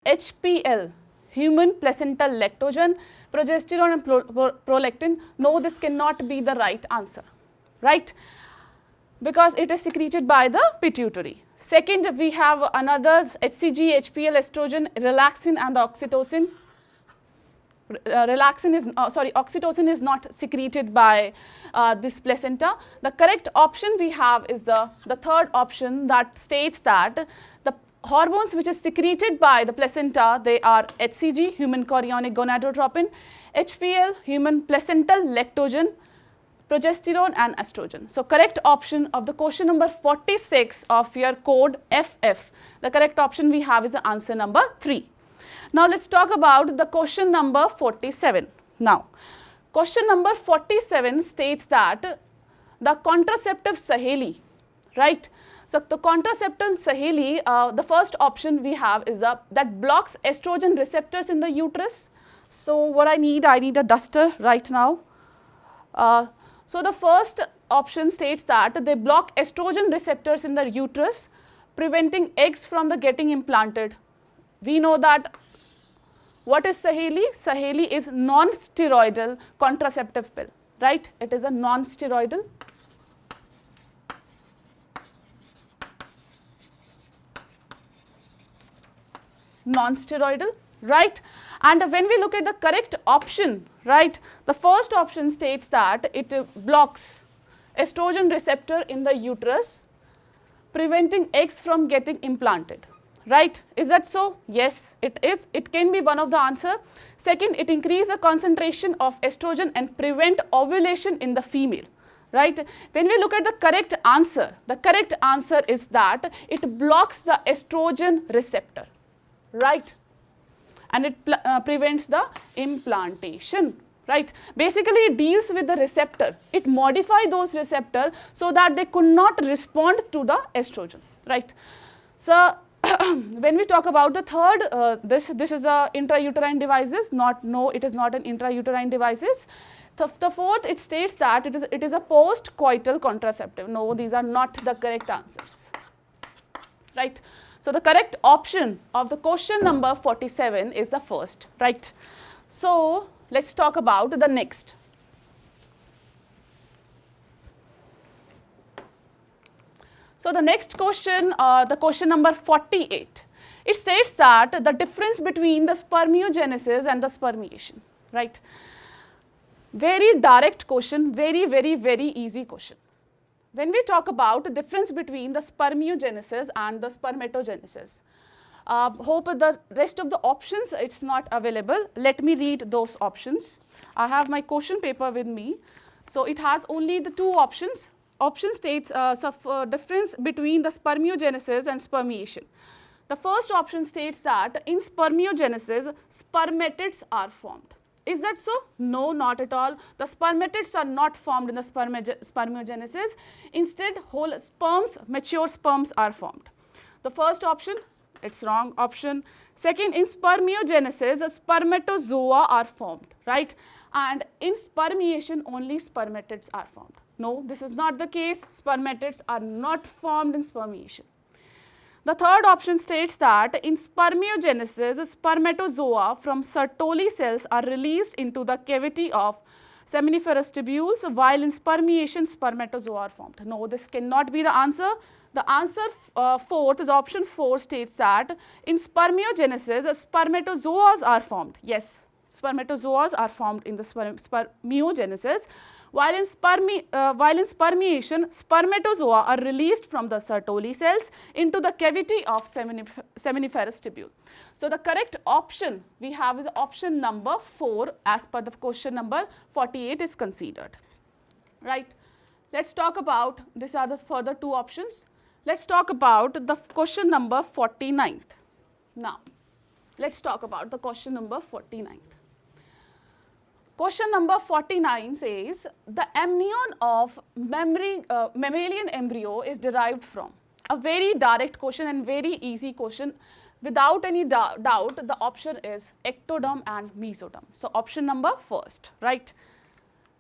HPL, human placental lactogen, progesterone and prolactin. No, this cannot be the right answer, right? Because it is secreted by the pituitary. Second, we have another HCG, HPL, estrogen, relaxin and the oxytocin. Oxytocin is not secreted by this placenta. The correct option we have is the third option that states that the hormones which is secreted by the placenta, they are HCG, human chorionic gonadotropin, HPL, human placental lactogen, progesterone and estrogen. So, correct option of the question number 46 of your code FF, the correct option we have is the answer number 3. Now, let us talk about the question number 47. Now, question number 47 states that the contraceptive Saheli, right? So, the contraceptive Saheli, the first option we have is that blocks estrogen receptors in the uterus. So, what I need a duster right now. So, the first option states that they block estrogen receptors in the uterus, preventing eggs from the getting implanted. We know that what is Saheli? Saheli is non-steroidal contraceptive pill, right? It is a non-steroidal. Non-steroidal, right? And when we look at the correct option, right, the first option states that it blocks estrogen receptor in the uterus, preventing eggs from getting implanted, right? Is that so? Yes, it is. It can be one of the answer. Second, it increases the concentration of estrogen and prevent ovulation in the female, right? When we look at the correct answer is that it blocks the estrogen receptor, right? And it prevents the implantation, right? Basically, it deals with the receptor. It modifies those receptors so that they could not respond to the estrogen, right? So, when we talk about the third, this is a intrauterine devices. No, it is not an intrauterine devices. The fourth, it states that it is a post-coital contraceptive. No, these are not the correct answers, right? So, the correct option of the question number 47 is the first, right? So, let us talk about the next. So, the next question, the question number 48, it states that the difference between the spermiogenesis and the spermiation, right? Very direct question, very easy question. When we talk about the difference between the spermiogenesis and the spermatogenesis, hope the rest of the options it's not available. Let me read those options. I have my question paper with me. So, it has only the two options. Option states difference between the spermiogenesis and spermiation. The first option states that in spermiogenesis, spermatids are formed. Is that so? No, not at all. The spermatids are not formed in the spermiogenesis. Instead, whole sperms, mature sperms are formed. The first option, it's wrong option. Second, in spermiogenesis, spermatozoa are formed, right? And in spermiation, only spermatids are formed. No, this is not the case. Spermatids are not formed in spermiation. The third option states that in spermiogenesis, spermatozoa from Sertoli cells are released into the cavity of seminiferous tubules, while in spermiation, spermatozoa are formed. No, this cannot be the answer. The answer fourth is option 4 states that in spermiogenesis, spermatozoas are formed. Yes, spermatozoas are formed in the spermiogenesis. While in spermiation, spermatozoa are released from the Sertoli cells into the cavity of seminiferous tubule. So, the correct option we have is option number 4 as per the question number 48 is considered, right. Let us talk about, these are the further two options. Let us talk about the question number 49th. Now, let us talk about the question number 49th. Question number 49 says, the amnion of mammalian embryo is derived from. A very direct question and very easy question. Without any doubt, the option is ectoderm and mesoderm. So, option number first, right.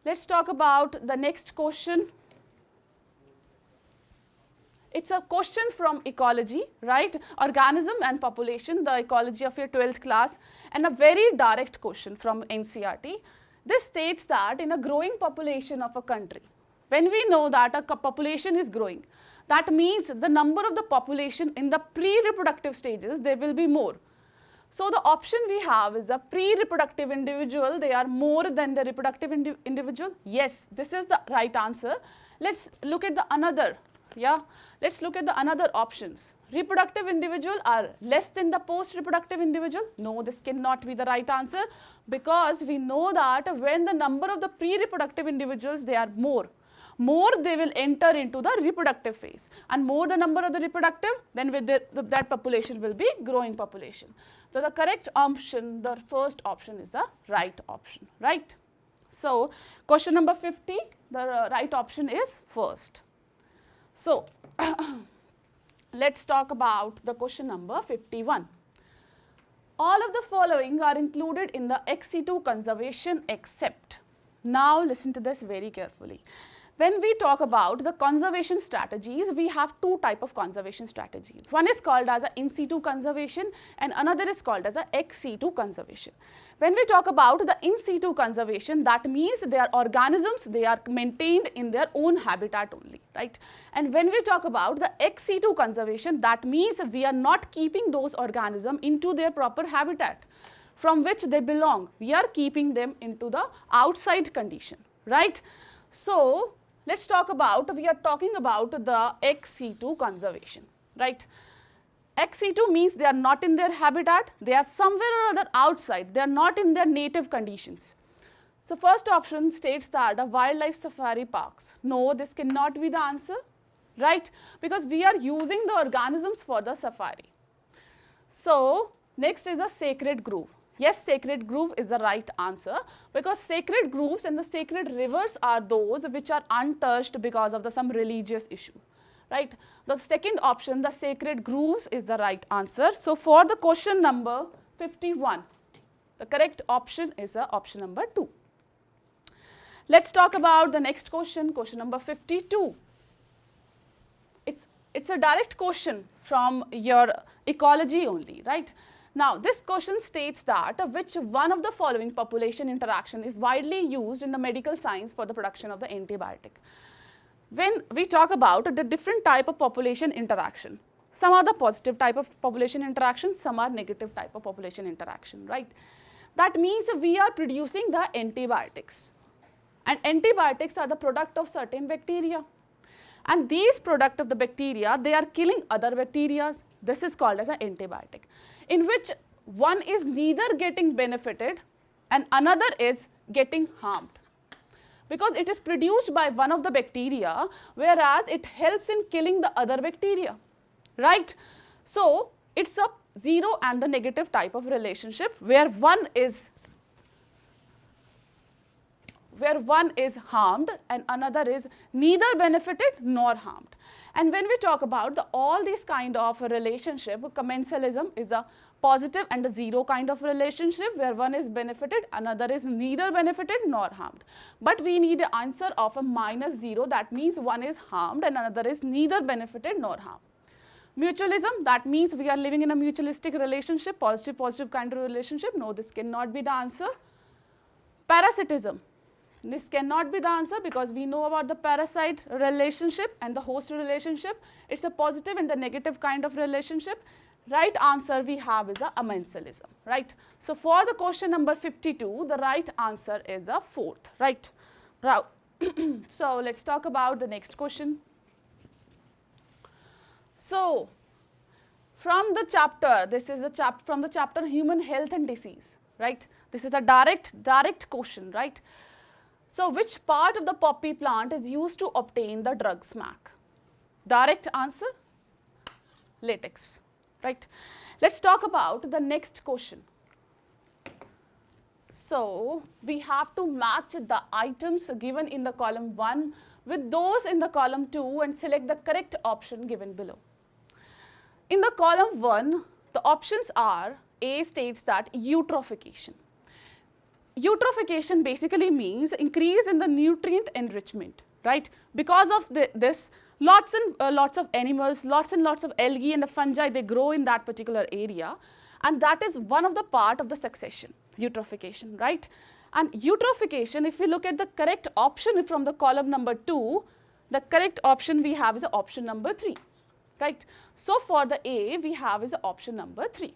Let us talk about the next question. It's a question from ecology, right? Organism and population, the ecology of your 12th class, and a very direct question from NCERT. This states that in a growing population of a country, when we know that a population is growing, that means the number of the population in the pre-reproductive stages, there will be more. So the option we have is a pre-reproductive individual, they are more than the reproductive individual. Yes, this is the right answer. Let's look at the another. Yeah, let's look at the another options. Reproductive individual are less than the post-reproductive individual. No, this cannot be the right answer, because we know that when the number of the pre-reproductive individuals, they are more they will enter into the reproductive phase, and more the number of the reproductive, then with that population will be growing population. So the correct option, the first option is the right option, right? So question number 50, the right option is first. So let's talk about the question number 51. All of the following are included in the ex situ conservation except. Now listen to this very carefully. When we talk about the conservation strategies, we have two types of conservation strategies. One is called as a in situ conservation and another is called as a ex situ conservation. When we talk about the in situ conservation, that means they are organisms, they are maintained in their own habitat only, right? And when we talk about the ex situ conservation, that means we are not keeping those organisms into their proper habitat from which they belong. We are keeping them into the outside condition, right? So let's talk about, we are talking about the ex situ conservation, right? Ex situ means they are not in their habitat, they are somewhere or other outside, they are not in their native conditions. So first option states that the wildlife safari parks. No, this cannot be the answer, right? Because we are using the organisms for the safari. So next is a sacred grove. Yes, sacred grove is the right answer, because sacred groves and the sacred rivers are those which are untouched because of some religious issue, right? The second option, the sacred groves, is the right answer. So for the question number 51, the correct option is option number 2. Let's talk about the next question, question number 52. It's a direct question from your ecology only, right? Now, this question states that which one of the following population interaction is widely used in the medical science for the production of the antibiotic. When we talk about the different type of population interaction, some are the positive type of population interaction, some are negative type of population interaction, right? That means we are producing the antibiotics, and antibiotics are the product of certain bacteria. And these product of the bacteria, they are killing other bacteria. This is called as an antibiotic, in which one is neither getting benefited and another is getting harmed, because it is produced by one of the bacteria, whereas it helps in killing the other bacteria, right? So it's a zero and the negative type of relationship where one is harmed and another is neither benefited nor harmed. And when we talk about all these kind of relationship, commensalism is a positive and a zero kind of relationship where one is benefited, another is neither benefited nor harmed. But we need an answer of a -0, that means one is harmed and another is neither benefited nor harmed. Mutualism, that means we are living in a mutualistic relationship, positive kind of relationship. No, this cannot be the answer. Parasitism. This cannot be the answer, because we know about the parasite relationship and the host relationship. It's a positive and the negative kind of relationship. Right answer we have is a amensalism, right? So for the question number 52, the right answer is a fourth, right? So let's talk about the next question. So from the chapter, this is from the chapter Human Health and Disease, right? This is a direct question, right? So which part of the poppy plant is used to obtain the drug smack? Direct answer, latex, right? Let's talk about the next question. So we have to match the items given in the column 1 with those in the column 2 and select the correct option given below. In the column 1, the options are, A states that eutrophication. Eutrophication basically means increase in the nutrient enrichment, right? Because of this, Lots and lots of animals, lots and lots of algae and the fungi, they grow in that particular area, and that is one of the part of the succession, eutrophication, right? And eutrophication, if we look at the correct option from the column number 2, the correct option we have is option number 3, right? So for the A, we have is option number 3,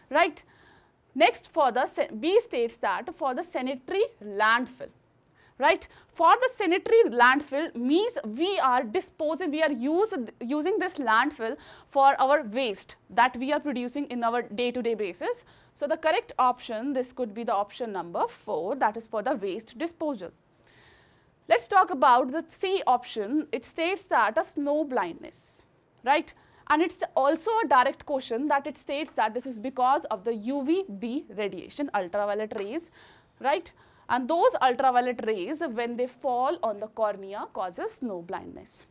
right? Next, for the B states that for the sanitary landfill, right? For the sanitary landfill means we are disposing, we are using this landfill for our waste that we are producing in our day-to-day basis. So the correct option, this could be the option number 4, that is for the waste disposal. Let's talk about the C option. It states that a snow blindness, right? And it's also a direct question that it states that this is because of the UVB radiation, ultraviolet rays, right? And those ultraviolet rays, when they fall on the cornea, causes snow blindness.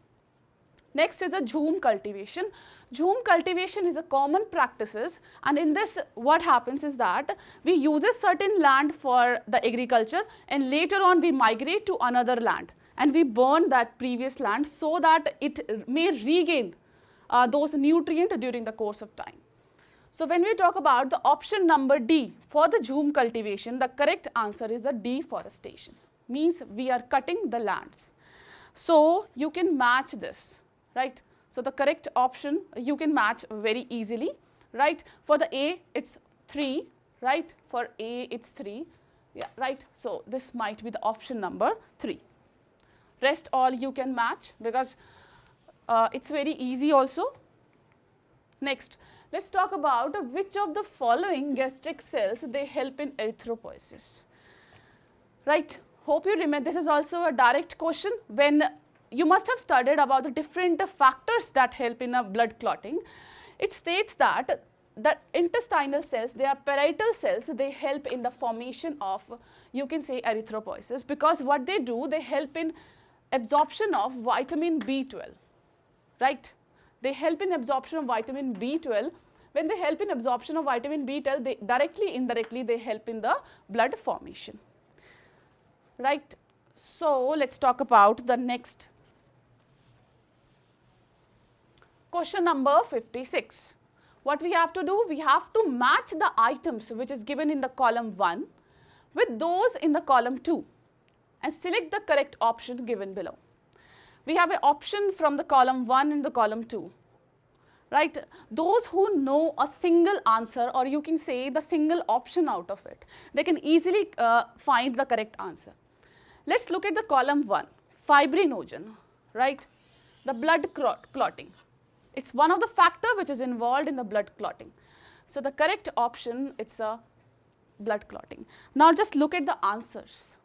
Next is a Zoom cultivation. Zoom cultivation is a common practices, and in this what happens is that we use a certain land for the agriculture, and later on we migrate to another land and we burn that previous land so that it may regain those nutrients during the course of time. So when we talk about the option number D for the Zoom cultivation, the correct answer is the deforestation, means we are cutting the lands. So you can match this, right? So the correct option you can match very easily, right? For the A, it's 3, right? For A, it's 3, yeah, right? So this might be the option number 3. Rest all you can match because it's very easy also. Next, let's talk about which of the following gastric cells they help in erythropoiesis, right? Hope you remember, this is also a direct question. When you must have studied about the different factors that help in a blood clotting. It states that the intestinal cells, they are parietal cells, they help in the formation of, you can say, erythropoiesis, because what they do, they help in absorption of vitamin B12, right? They help in absorption of vitamin B12. When they help in absorption of vitamin B12, they directly, indirectly, they help in the blood formation, right? So let's talk about the next question number 56. What we have to do? We have to match the items which is given in the column 1 with those in the column 2 and select the correct option given below. We have an option from the column 1 and the column 2, right? Those who know a single answer, or you can say the single option out of it, they can easily find the correct answer. Let's look at the column 1, fibrinogen, right? The blood clotting. It's one of the factor which is involved in the blood clotting. So the correct option, it's a blood clotting. Now just look at the answers.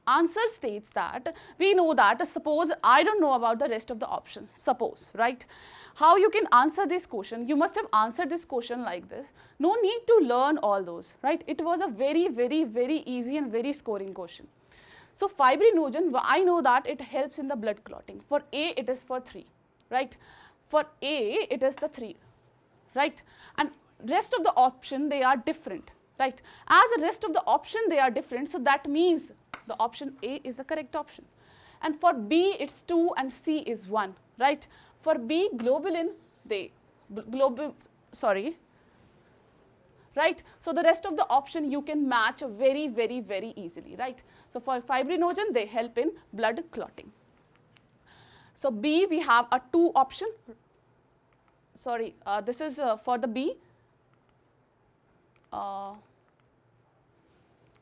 Answer states that we know that, suppose I don't know about the rest of the option, suppose, right? How you can answer this question? You must have answered this question like this. No need to learn all those, right? It was a very, very, very easy and very scoring question. So fibrinogen, I know that it helps in the blood clotting. For A, it is for 3, right? For A, it is the 3, right? And rest of the option, they are different, right? As the rest of the option, they are different, so that means the option A is the correct option. And for B, it's 2 and C is 1, right? For B, globulin, right? So the rest of the option you can match very, very, very easily, right? So for fibrinogen, they help in blood clotting. So B, we have a 2 option. Sorry, this is for the B.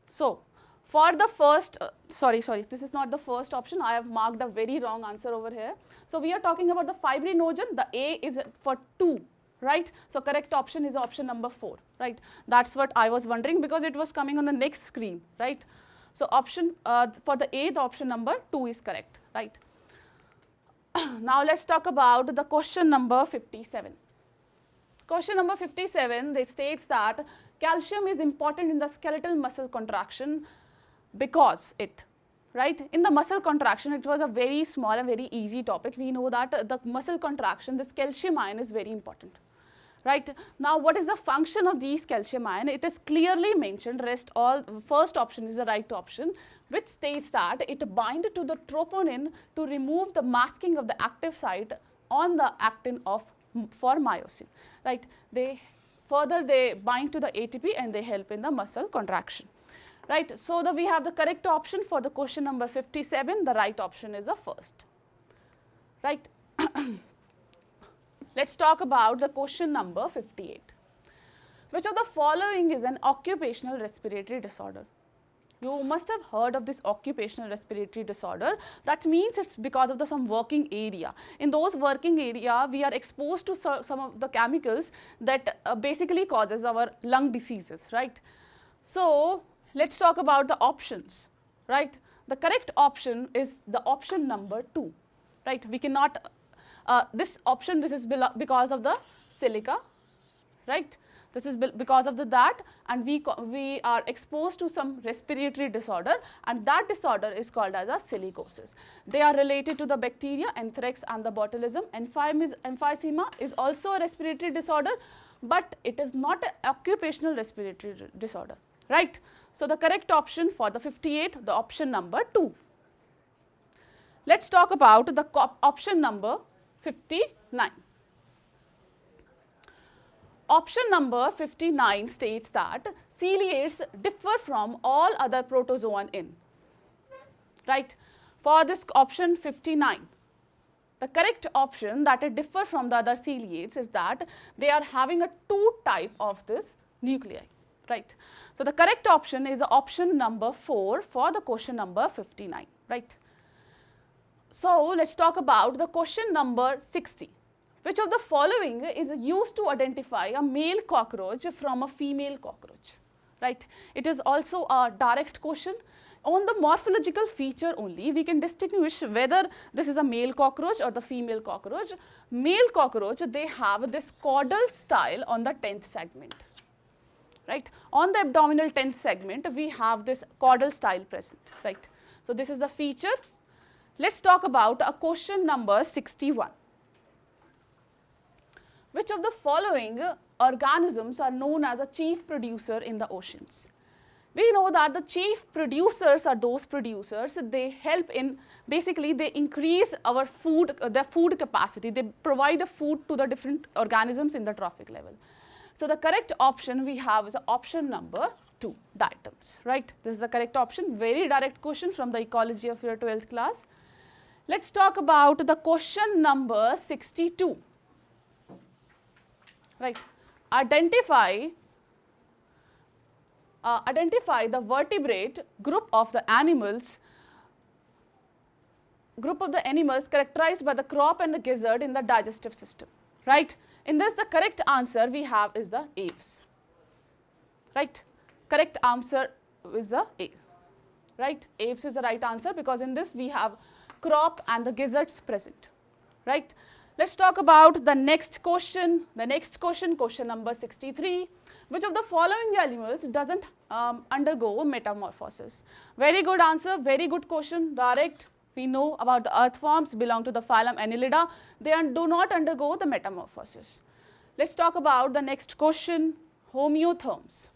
So for the first, this is not the first option. I have marked a very wrong answer over here. So we are talking about the fibrinogen. The A is for 2, right? So correct option is option number 4, right? That's what I was wondering because it was coming on the next screen, right? So option for the A, the option number 2 is correct, right? Now let's talk about the question number 57. Question number 57, they states that calcium is important in the skeletal muscle contraction because it, right? In the muscle contraction, it was a very small and very easy topic. We know that the muscle contraction, this calcium ion is very important, right. Now, what is the function of these calcium ion? It is clearly mentioned, first option is the right option, which states that it binds to the troponin to remove the masking of the active site on the actin for myosin, right. Further they bind to the ATP and they help in the muscle contraction, right. So, we have the correct option for the question number 57, the right option is the first, right. Let us talk about the question number 58. Which of the following is an occupational respiratory disorder? You must have heard of this occupational respiratory disorder. That means it's because of some working area. In those working area, we are exposed to some of the chemicals that basically causes our lung diseases, right. So, let us talk about the options, right. The correct option is the option number 2, right. We cannot this is because of the silica, right. This is because of that, and we are exposed to some respiratory disorder, and that disorder is called as a silicosis. They are related to the bacteria, anthrax and the botulism. Emphysema is also a respiratory disorder, but it is not an occupational respiratory disorder, right. So, the correct option for the 58, the option number 2. Let us talk about the option number 59. Option number 59 states that ciliates differ from all other protozoan in, right. For this option 59, the correct option that it differ from the other ciliates is that they are having a 2 type of this nuclei, right. So, the correct option is option number 4 for the question number 59, right. So, let us talk about the question number 60. Which of the following is used to identify a male cockroach from a female cockroach, right. It is also a direct question. On the morphological feature only, we can distinguish whether this is a male cockroach or the female cockroach. Male cockroach, they have this caudal style on the 10th segment, right. On the abdominal 10th segment, we have this caudal style present, right. So, this is the feature. Let us talk about a question number 61. Which of the following organisms are known as a chief producer in the oceans? We know that the chief producers are those producers, they help in, basically they increase our food, their food capacity, they provide a food to the different organisms in the trophic level. So, the correct option we have is option number 2, diatoms, right. This is the correct option, very direct question from the ecology of your 12th class. Let us talk about the question number 62, right. Identify the vertebrate group of the animals characterized by the crop and the gizzard in the digestive system, right. In this, the correct answer we have is the aves, right. Correct answer is the A, right. Aves is the right answer because in this we have crop and the gizzards present, right. Let us talk about the next question. Question number 63. Which of the following animals doesn't undergo metamorphosis? Very good answer, very good question, direct. We know about the earthworms, belong to the phylum Annelida. They do not undergo the metamorphosis. Let us talk about the next question, homeotherms.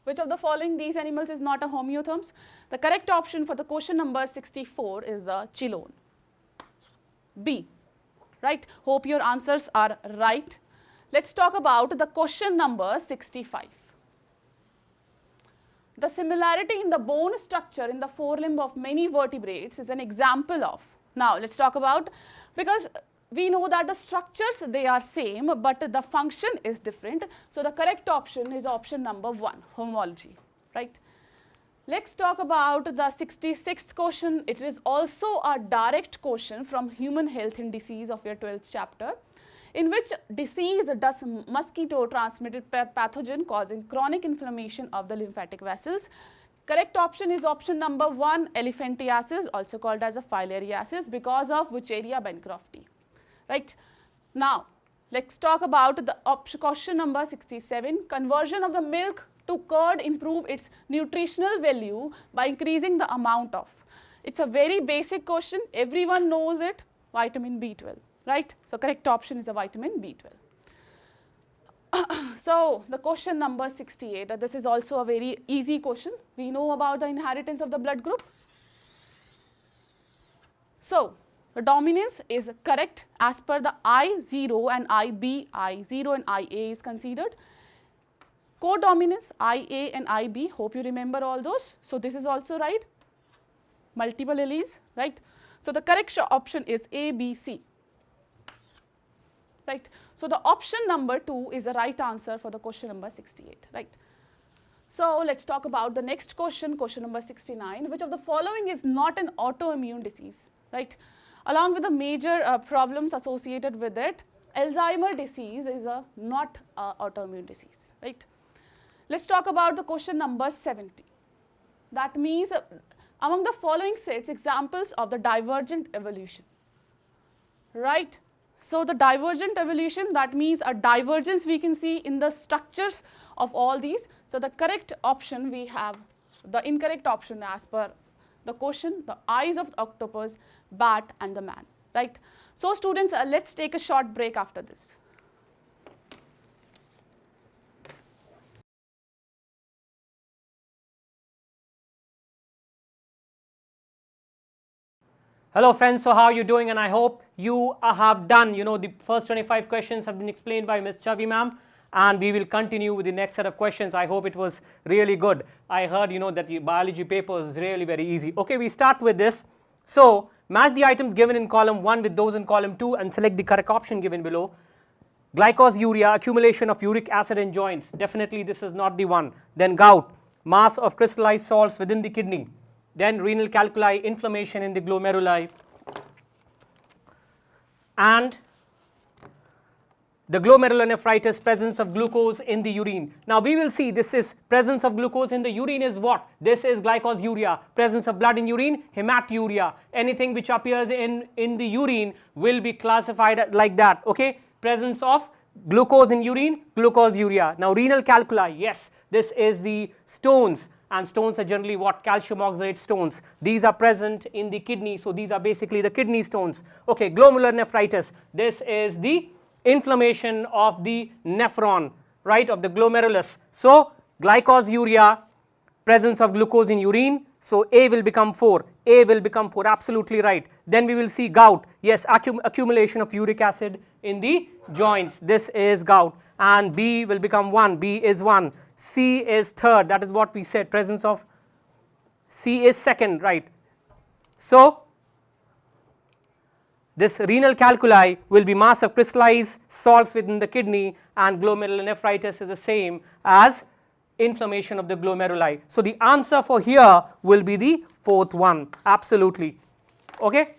Which of the following these animals is not a homeotherms? The correct option for the question number 64 is the chilone, B, right. Hope your answers are right. Let us talk about the question number 65. The similarity in the bone structure in the forelimb of many vertebrates is an example of. Now, let us talk about, because we know that the structures they are same, but the function is different. So, the correct option is option number 1, homology, right. Let us talk about the 66th question. It is also a direct question from human health and disease of your 12th chapter. In which disease does mosquito transmitted pathogen causing chronic inflammation of the lymphatic vessels? Correct option is option number 1, elephantiasis, also called as a filariasis, because of Wucheria bancrofti, right. Now, let us talk about the question number 67, conversion of the milk to curd improve its nutritional value by increasing the amount of. It is a very basic question, everyone knows it, vitamin B12, right. So, correct option is a vitamin B12. So the question number 68, this is also a very easy question. We know about the inheritance of the blood group. So the dominance is correct as per the I0 and IB, I0 and IA is considered. Co-dominance IA and IB, hope you remember all those. So this is also right, multiple alleles, right. So the correct option is A, B, C. Right. So the option number 2 is the right answer for the question number 68, right. So let's talk about the next question, question number 69. Which of the following is not an autoimmune disease, right? Along with the major problems associated with it, Alzheimer's disease is not autoimmune disease, right. Let's talk about the question number 70. That means among the following sets examples of the divergent evolution, right. So the divergent evolution, that means a divergence we can see in the structures of all these. So the correct option we have, the incorrect option as per the question, the eyes of the octopus, bat and the man, right. So students, let's take a short break after this. Hello friends, so how are you doing? And I hope you have done, the first 25 questions have been explained by Ms. Chavi ma'am, and we will continue with the next set of questions. I hope it was really good. I heard, that the biology paper is really very easy. Okay, we start with this. So match the items given in column 1 with those in column 2 and select the correct option given below. Glycosuria, accumulation of uric acid in joints. Definitely this is not the one. Then gout, mass of crystallized salts within the kidney. Then renal calculi, inflammation in the glomeruli, and the glomerular nephritis, presence of glucose in the urine. Now we will see this is presence of glucose in the urine is what? This is glycosuria. Presence of blood in urine, hematuria. Anything which appears in the urine will be classified like that, okay? Presence of glucose in urine, glucosuria. Now renal calculi, yes, this is the stones. And stones are generally what? Calcium oxalate stones. These are present in the kidney, so these are basically the kidney stones. Okay, glomerular nephritis. This is the inflammation of the nephron, right, of the glomerulus. So glycosuria, presence of glucose in urine. So A will become 4. A will become 4. Absolutely right. Then we will see gout. Yes, accumulation of uric acid in the joints. This is gout. And B will become 1. B is 1. C is 3rd, that is what we said, presence of C is 2nd, right. So this renal calculi will be mass of crystallized salts within the kidney, and glomerular nephritis is the same as inflammation of the glomeruli. So the answer for here will be the 4th one, absolutely, okay.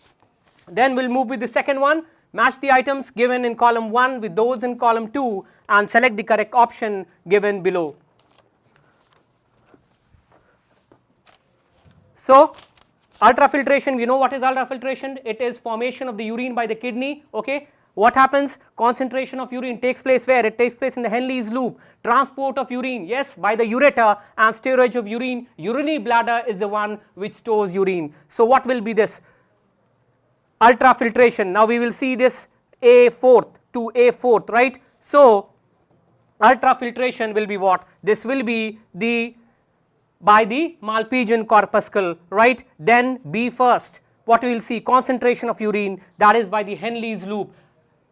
Then we'll move with the second one. Match the items given in column 1 with those in column 2 and select the correct option given below. So ultrafiltration, we know what is ultrafiltration. It is formation of the urine by the kidney, okay. What happens? Concentration of urine takes place where? It takes place in the Henle's loop. Transport of urine, yes, by the ureter, and storage of urine. Urinary bladder is the one which stores urine. So what will be this? Ultrafiltration. Now we will see this A4th to A4th, right. So ultrafiltration will be what? This will be the by the Malpighian corpuscle, right. Then B first, what we will see? Concentration of urine, that is by the Henle's loop.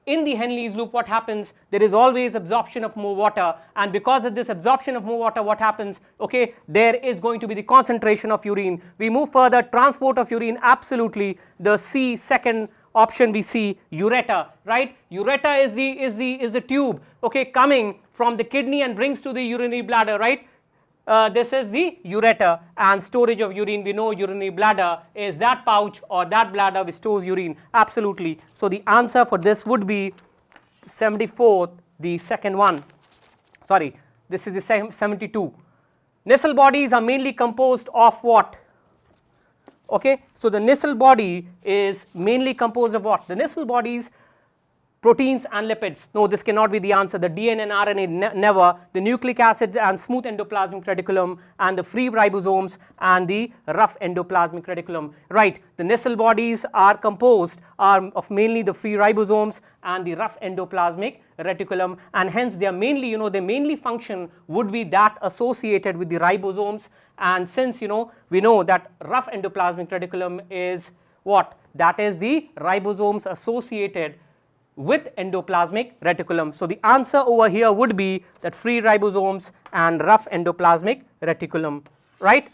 In the Henle's loop, what happens? There is always absorption of more water, and because of this absorption of more water, what happens? Okay, there is going to be the concentration of urine. We move further, transport of urine, absolutely. The C, second option we see, ureter, right. Ureter is the tube, okay, coming from the kidney and brings to the urinary bladder, right. This is the ureter, and storage of urine, we know urinary bladder is that pouch or that bladder which stores urine, absolutely. So the answer for this would be 74th, the second one, sorry, this is the 72. Nasal bodies are mainly composed of what? Okay, so the nasal body is mainly composed of what? The nasal bodies proteins and lipids. No, this cannot be the answer. The DNA and RNA never. The nucleic acids and smooth endoplasmic reticulum, and the free ribosomes and the rough endoplasmic reticulum. Right, the Nissl bodies are composed of mainly the free ribosomes and the rough endoplasmic reticulum, and hence they are mainly, their mainly function would be that associated with the ribosomes. And since we know that rough endoplasmic reticulum is what? That is the ribosomes associated with endoplasmic reticulum. So the answer over here would be that free ribosomes and rough endoplasmic reticulum, right?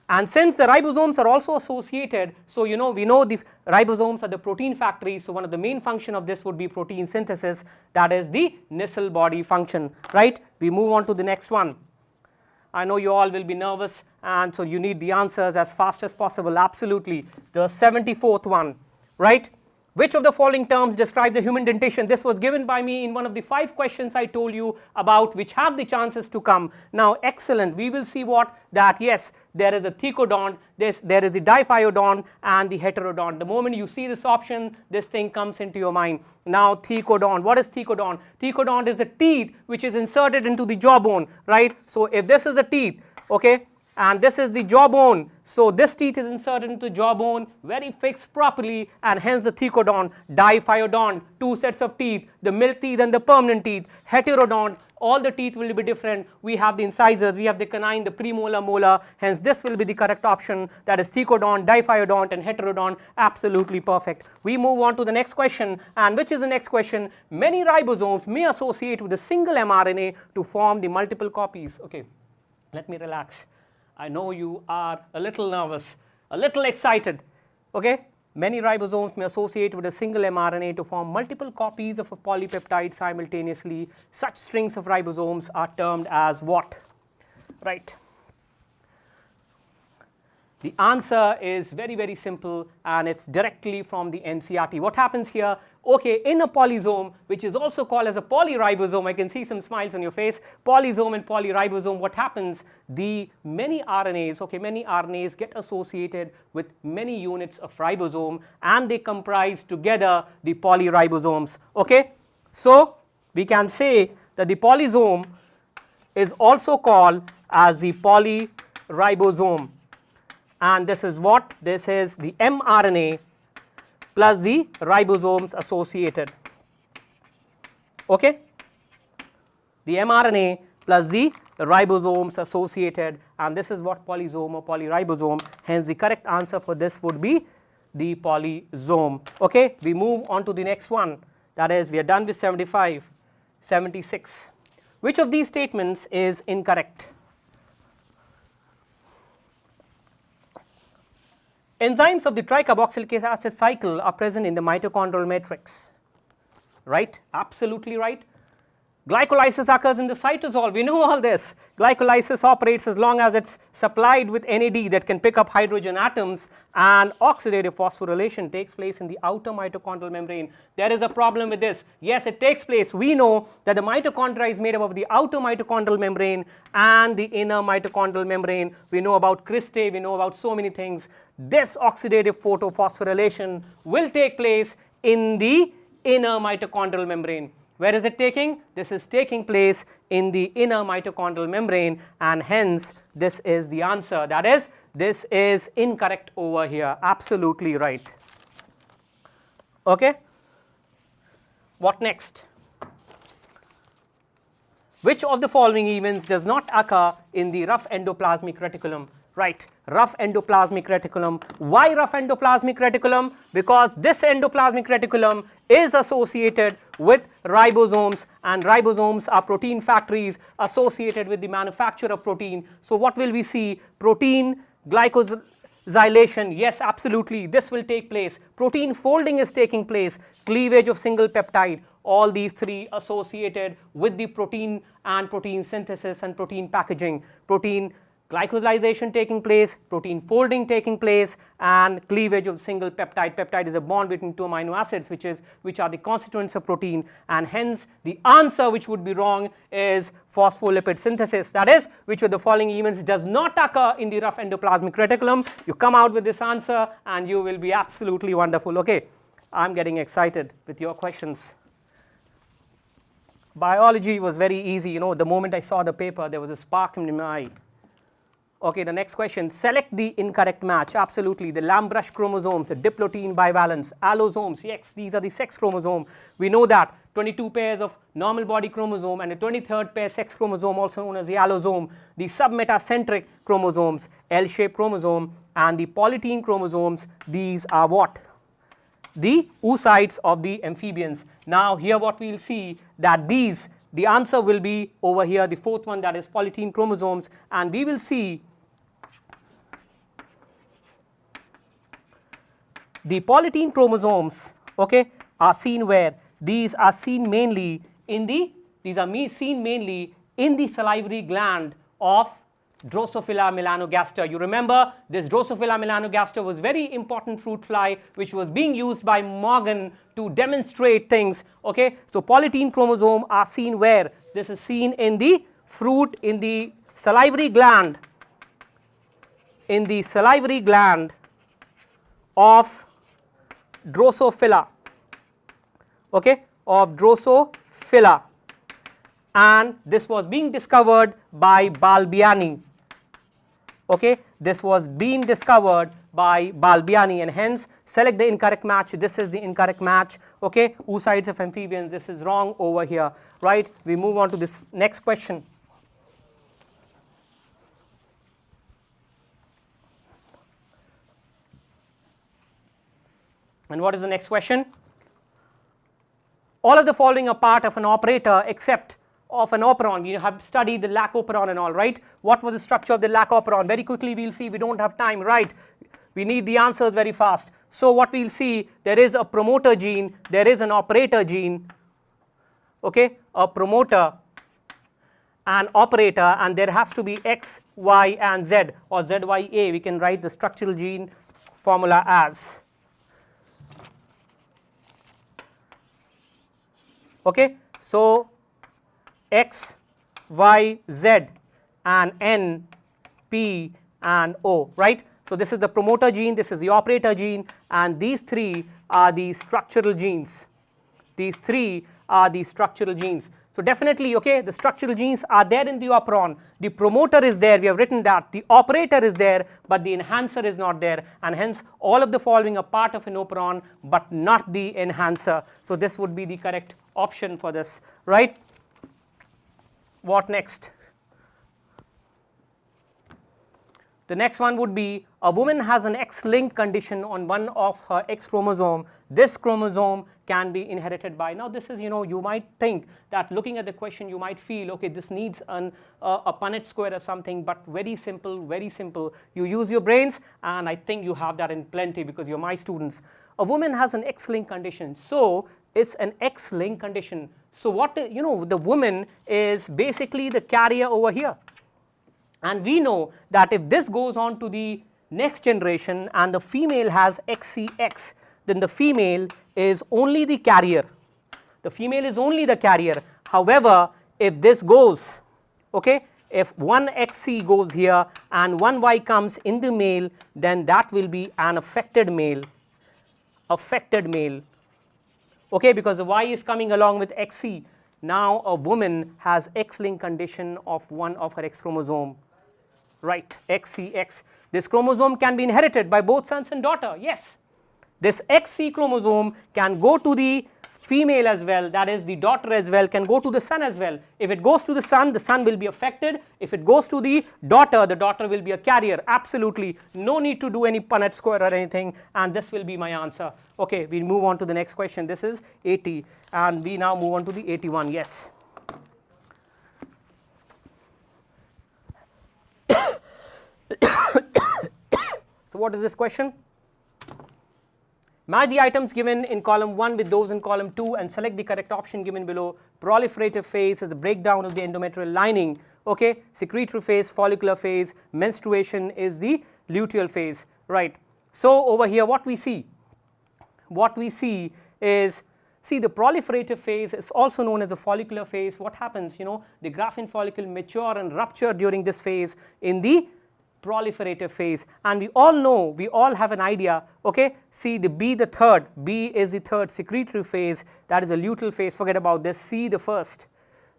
And since the ribosomes are also associated, so we know the ribosomes are the protein factories, so one of the main function of this would be protein synthesis, that is the Nissl body function, right? We move on to the next one. I know you all will be nervous, and so you need the answers as fast as possible. Absolutely. The 74th one, right? Which of the following terms describe the human dentition? This was given by me in one of the 5 questions I told you about, which have the chances to come. Now, excellent. We will see what? That yes, there is a thecodont, there is a diphyodont and the heterodont. The moment you see this option, this thing comes into your mind. Now, thecodont. What is thecodont? Thecodont is the teeth which is inserted into the jawbone, right? So if this is the teeth, okay, and this is the jawbone, so this teeth is inserted into the jawbone, very fixed properly, and hence the thecodont. Diphyodont, 2 sets of teeth, the milk teeth and the permanent teeth. Heterodont, all the teeth will be different. We have the incisors, we have the canine, the premolar, molar, hence this will be the correct option, that is thecodont, diphyodont and heterodont. Absolutely perfect. We move on to the next question, and which is the next question? Many ribosomes may associate with a single mRNA to form the multiple copies. Okay, let me relax. I know you are a little nervous, a little excited, okay? Many ribosomes may associate with a single mRNA to form multiple copies of a polypeptide simultaneously. Such strings of ribosomes are termed as what? Right. The answer is very, very simple, and it's directly from the NCERT. What happens here? Okay, in a polysome, which is also called as a polyribosome, I can see some smiles on your face, polysome and polyribosome, what happens? The many RNAs, okay, many RNAs get associated with many units of ribosome, and they comprise together the polyribosomes, okay? So, we can say that the polysome is also called as the polyribosome. And this is what? This is the mRNA plus the ribosomes associated. Okay? The mRNA plus the ribosomes associated, and this is what polysome or polyribosome. Hence, the correct answer for this would be the polysome. Okay? We move on to the next one. That is, we are done with 75. 76. Which of these statements is incorrect? Enzymes of the tricarboxylic acid cycle are present in the mitochondrial matrix. Right? Absolutely right. Glycolysis occurs in the cytosol. We know all this. Glycolysis operates as long as it's supplied with NAD that can pick up hydrogen atoms, and oxidative phosphorylation takes place in the outer mitochondrial membrane. There is a problem with this. Yes, it takes place. We know that the mitochondria is made up of the outer mitochondrial membrane and the inner mitochondrial membrane. We know about cristae, we know about so many things. This oxidative phosphorylation will take place in the inner mitochondrial membrane. Where is it taking? This is taking place in the inner mitochondrial membrane, and hence this is the answer. That is, this is incorrect over here. Absolutely right. Okay? What next? Which of the following events does not occur in the rough endoplasmic reticulum? Right, rough endoplasmic reticulum. Why rough endoplasmic reticulum? Because this endoplasmic reticulum is associated with ribosomes, and ribosomes are protein factories associated with the manufacture of protein. So what will we see? Protein glycosylation, yes, absolutely, this will take place. Protein folding is taking place, cleavage of single peptide, all these three associated with the protein and protein synthesis and protein packaging. Protein glycosylation taking place, protein folding taking place, and cleavage of single peptide. Peptide is a bond between 2 amino acids which are the constituents of protein, and hence the answer which would be wrong is phospholipid synthesis. That is, which of the following events does not occur in the rough endoplasmic reticulum. You come out with this answer and you will be absolutely wonderful. Okay, I'm getting excited with your questions. Biology was very easy, you know, the moment I saw the paper, there was a spark in my eye. Okay, the next question, select the incorrect match. Absolutely, the Lamb-Brush chromosomes, the diplotin bivalence, allosomes, yes, these are the sex chromosome. We know that 22 pairs of normal body chromosome and a 23rd pair sex chromosome, also known as the allosome, the submetacentric chromosomes, L-shaped chromosome, and the polytene chromosomes, these are what? The oocytes of the amphibians. Now here what we will see that these, the answer will be over here, the fourth one, that is polytene chromosomes, and we will see the polytene chromosomes, okay, are seen where? These are seen mainly in the, seen mainly in the salivary gland of Drosophila melanogaster. You remember this Drosophila melanogaster was very important fruit fly which was being used by Morgan to demonstrate things, okay. So polytene chromosome are seen where? This is seen in the fruit, in the salivary gland, of Drosophila, okay, of Drosophila, and this was being discovered by Balbiani, okay, this was being discovered by Balbiani, and hence select the incorrect match. This is the incorrect match, okay, oocytes of amphibians, this is wrong over here, right. We move on to this next question. And what is the next question? All of the following are part of an operator except of an operon. We have studied the Lac Operon and all, right. What was the structure of the Lac Operon? Very quickly we will see, we do not have time, right. We need the answers very fast. So what we will see, there is a promoter gene, there is an operator gene, okay, a promoter, an operator, and there has to be X, Y and Z, or ZYA. We can write the structural gene formula as, okay. So X, Y, Z and N, P and O, right. So this is the promoter gene, this is the operator gene, and these three are the structural genes. These three are the structural genes. So definitely, okay, the structural genes are there in the operon. The promoter is there, we have written that. The operator is there, but the enhancer is not there, and hence all of the following are part of an operon, but not the enhancer. So this would be the correct option for this, right. What next? The next one would be, a woman has an X-linked condition on one of her X chromosome. This chromosome can be inherited by. Now this is, you know, you might think that looking at the question you might feel, okay, this needs a Punnett square or something, but very simple, very simple. You use your brains, and I think you have that in plenty because you're my students. A woman has an X-linked condition, so it's an X-linked condition. So what, you know, the woman is basically the carrier over here. And we know that if this goes on to the next generation and the female has XCX, then the female is only the carrier. The female is only the carrier. However, if this goes, okay, if one XC goes here and one Y comes in the male, then that will be an affected male. Affected male. Okay, because the Y is coming along with XC. Now a woman has X-linked condition of one of her X chromosome, right, XCX. This chromosome can be inherited by both sons and daughter, yes. This XC chromosome can go to the female as well, that is the daughter as well, can go to the son as well. If it goes to the son will be affected. If it goes to the daughter will be a carrier. Absolutely no need to do any Punnett square or anything, and this will be my answer. Okay, we move on to the next question. This is 80, and we now move on to the 81. Yes. So what is this question? Match the items given in column 1 with those in column 2 and select the correct option given below. Proliferative phase is the breakdown of the endometrial lining. Okay, secretory phase, follicular phase, menstruation is the luteal phase, right. So over here what we see is, see, the proliferative phase is also known as the follicular phase. What happens, you know, the graphene follicle mature and rupture during this phase in the proliferative phase, and we all know, we all have an idea, okay. See, the B is the third secretory phase, that is the luteal phase, forget about this. C the first,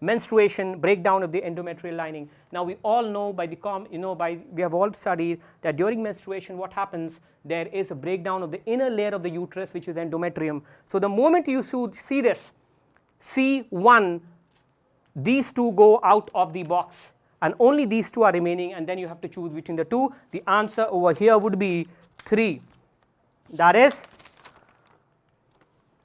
menstruation, breakdown of the endometrial lining. Now we all know we have all studied that during menstruation what happens, there is a breakdown of the inner layer of the uterus, which is endometrium. So the moment you see this C1, these two go out of the box and only these two are remaining, and then you have to choose between the two. The answer over here would be 3. That is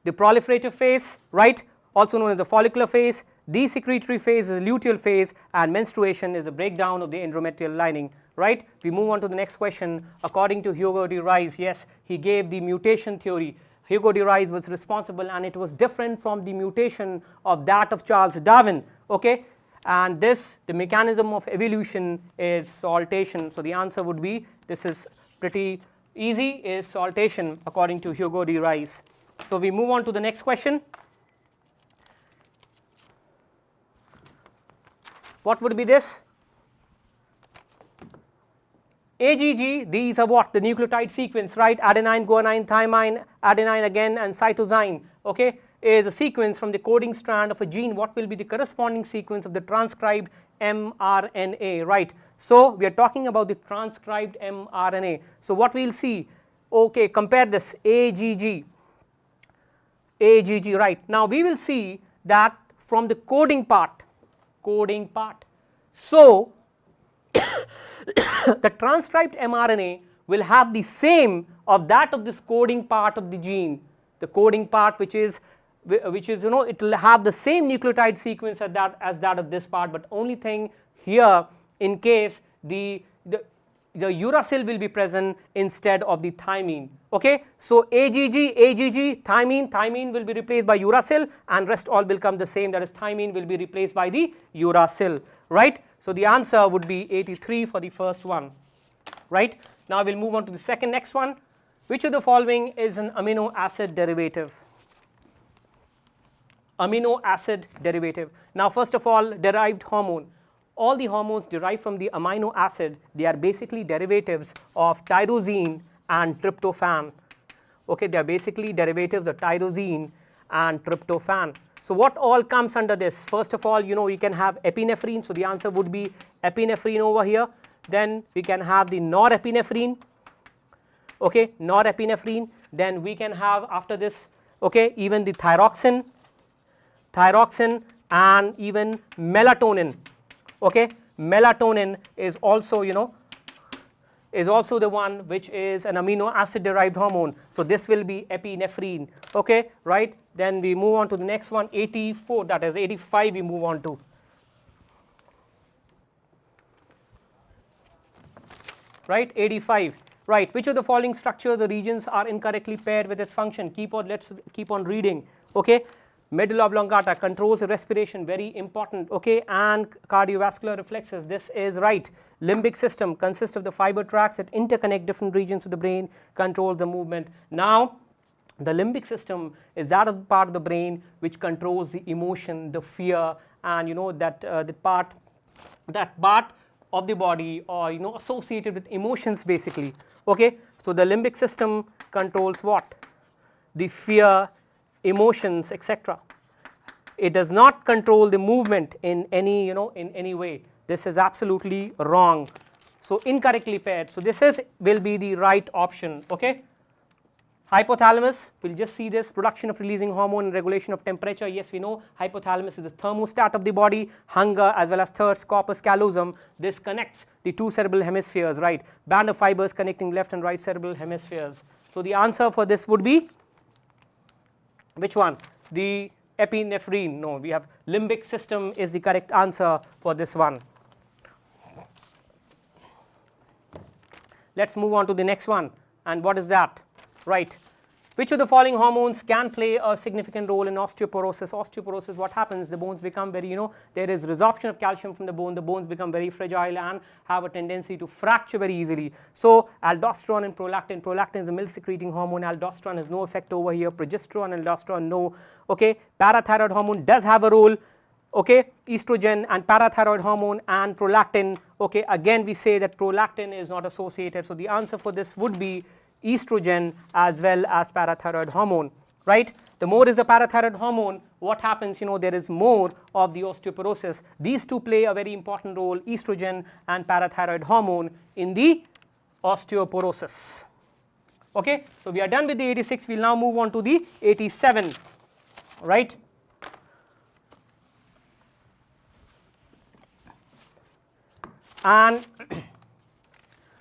the proliferative phase, right, also known as the follicular phase. The secretory phase is the luteal phase, and menstruation is the breakdown of the endometrial lining, right. We move on to the next question. According to Hugo de Ries, yes, he gave the mutation theory. Hugo de Ries was responsible, and it was different from the mutation of that of Charles Darwin, okay. And this, the mechanism of evolution is saltation. So the answer would be, this is pretty easy, is saltation according to Hugo de Ries. So we move on to the next question. What would be this? AGG, these are what? The nucleotide sequence, right? Adenine, guanine, thymine, adenine again, and cytosine, okay, is a sequence from the coding strand of a gene. What will be the corresponding sequence of the transcribed mRNA, right? So we are talking about the transcribed mRNA. So what we will see, okay, compare this AGG, right? Now we will see that from the coding part. So the transcribed mRNA will have the same of that of this coding part of the gene, the coding part which is it will have the same nucleotide sequence as that of this part, but only thing here, in case the uracil will be present instead of the thymine, okay. So AGG, thymine will be replaced by uracil, and rest all will come the same, that is thymine will be replaced by the uracil, right. So the answer would be 83 for the first one, right. Now we will move on to the next one. Which of the following is an amino acid derivative? Amino acid derivative. Now first of all, derived hormone. All the hormones derived from the amino acid, they are basically derivatives of tyrosine and tryptophan, okay. They are basically derivatives of tyrosine and tryptophan. So what all comes under this? First of all, you can have epinephrine, so the answer would be epinephrine over here. Then we can have the norepinephrine, okay, norepinephrine. Then we can have, after this, okay, even the thyroxine, and even melatonin, okay. Melatonin is also, is also the one which is an amino acid derived hormone. So this will be epinephrine, okay, right. Then we move on to the next one, 84, that is 85 we move on to. Right, 85, right. Which of the following structures or regions are incorrectly paired with its function? Let's keep on reading, okay. Medulla oblongata controls respiration, very important, okay, and cardiovascular reflexes, this is right. Limbic system consists of the fiber tracts that interconnect different regions of the brain, controls the movement. Now the limbic system is that of the part of the brain which controls the emotion, the fear, and that part of the body, or associated with emotions basically, okay. So the limbic system controls what? The fear, emotions, etc. It does not control the movement in any in any way. This is absolutely wrong. So incorrectly paired. So this will be the right option, okay. Hypothalamus, we'll just see this, production of releasing hormone and regulation of temperature. Yes, we know hypothalamus is the thermostat of the body, hunger as well as thirst, corpus callosum. This connects the two cerebral hemispheres, right. Band of fibers connecting left and right cerebral hemispheres. So the answer for this would be, which one? The epinephrine. No, we have limbic system is the correct answer for this one. Let's move on to the next one. And what is that? Right. Which of the following hormones can play a significant role in osteoporosis? Osteoporosis, what happens? The bones become very, there is resorption of calcium from the bones become very fragile and have a tendency to fracture very easily. So aldosterone and prolactin is a milk secreting hormone, aldosterone has no effect over here, progesterone and aldosterone no, okay. Parathyroid hormone does have a role, okay. Estrogen and parathyroid hormone and prolactin, okay. Again we say that prolactin is not associated, so the answer for this would be estrogen as well as parathyroid hormone, right. The more is the parathyroid hormone, what happens, there is more of the osteoporosis. These two play a very important role, estrogen and parathyroid hormone, in the osteoporosis. Okay, so we are done with the 86. We'll now move on to the 87, right? And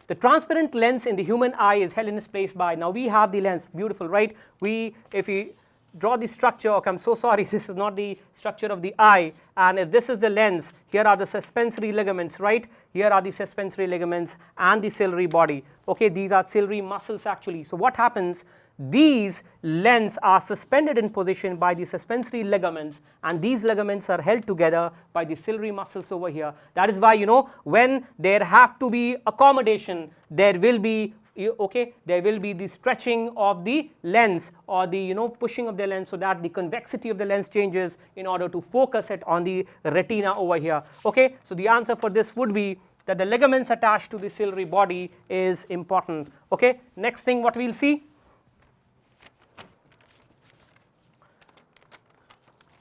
the transparent lens in the human eye is held in its place by, now we have the lens, beautiful, right? If we draw the structure, okay, I'm so sorry, this is not the structure of the eye, and if this is the lens, here are the suspensory ligaments, right? Here are the suspensory ligaments and the ciliary body. Okay, these are ciliary muscles actually. So what happens, these lens are suspended in position by the suspensory ligaments, and these ligaments are held together by the ciliary muscles over here. That is why, when there have to be accommodation, there will be there will be the stretching of the lens, or the pushing of the lens, so that the convexity of the lens changes in order to focus it on the retina over here. Okay, so the answer for this would be that the ligaments attached to the ciliary body is important. Okay, next thing what we'll see,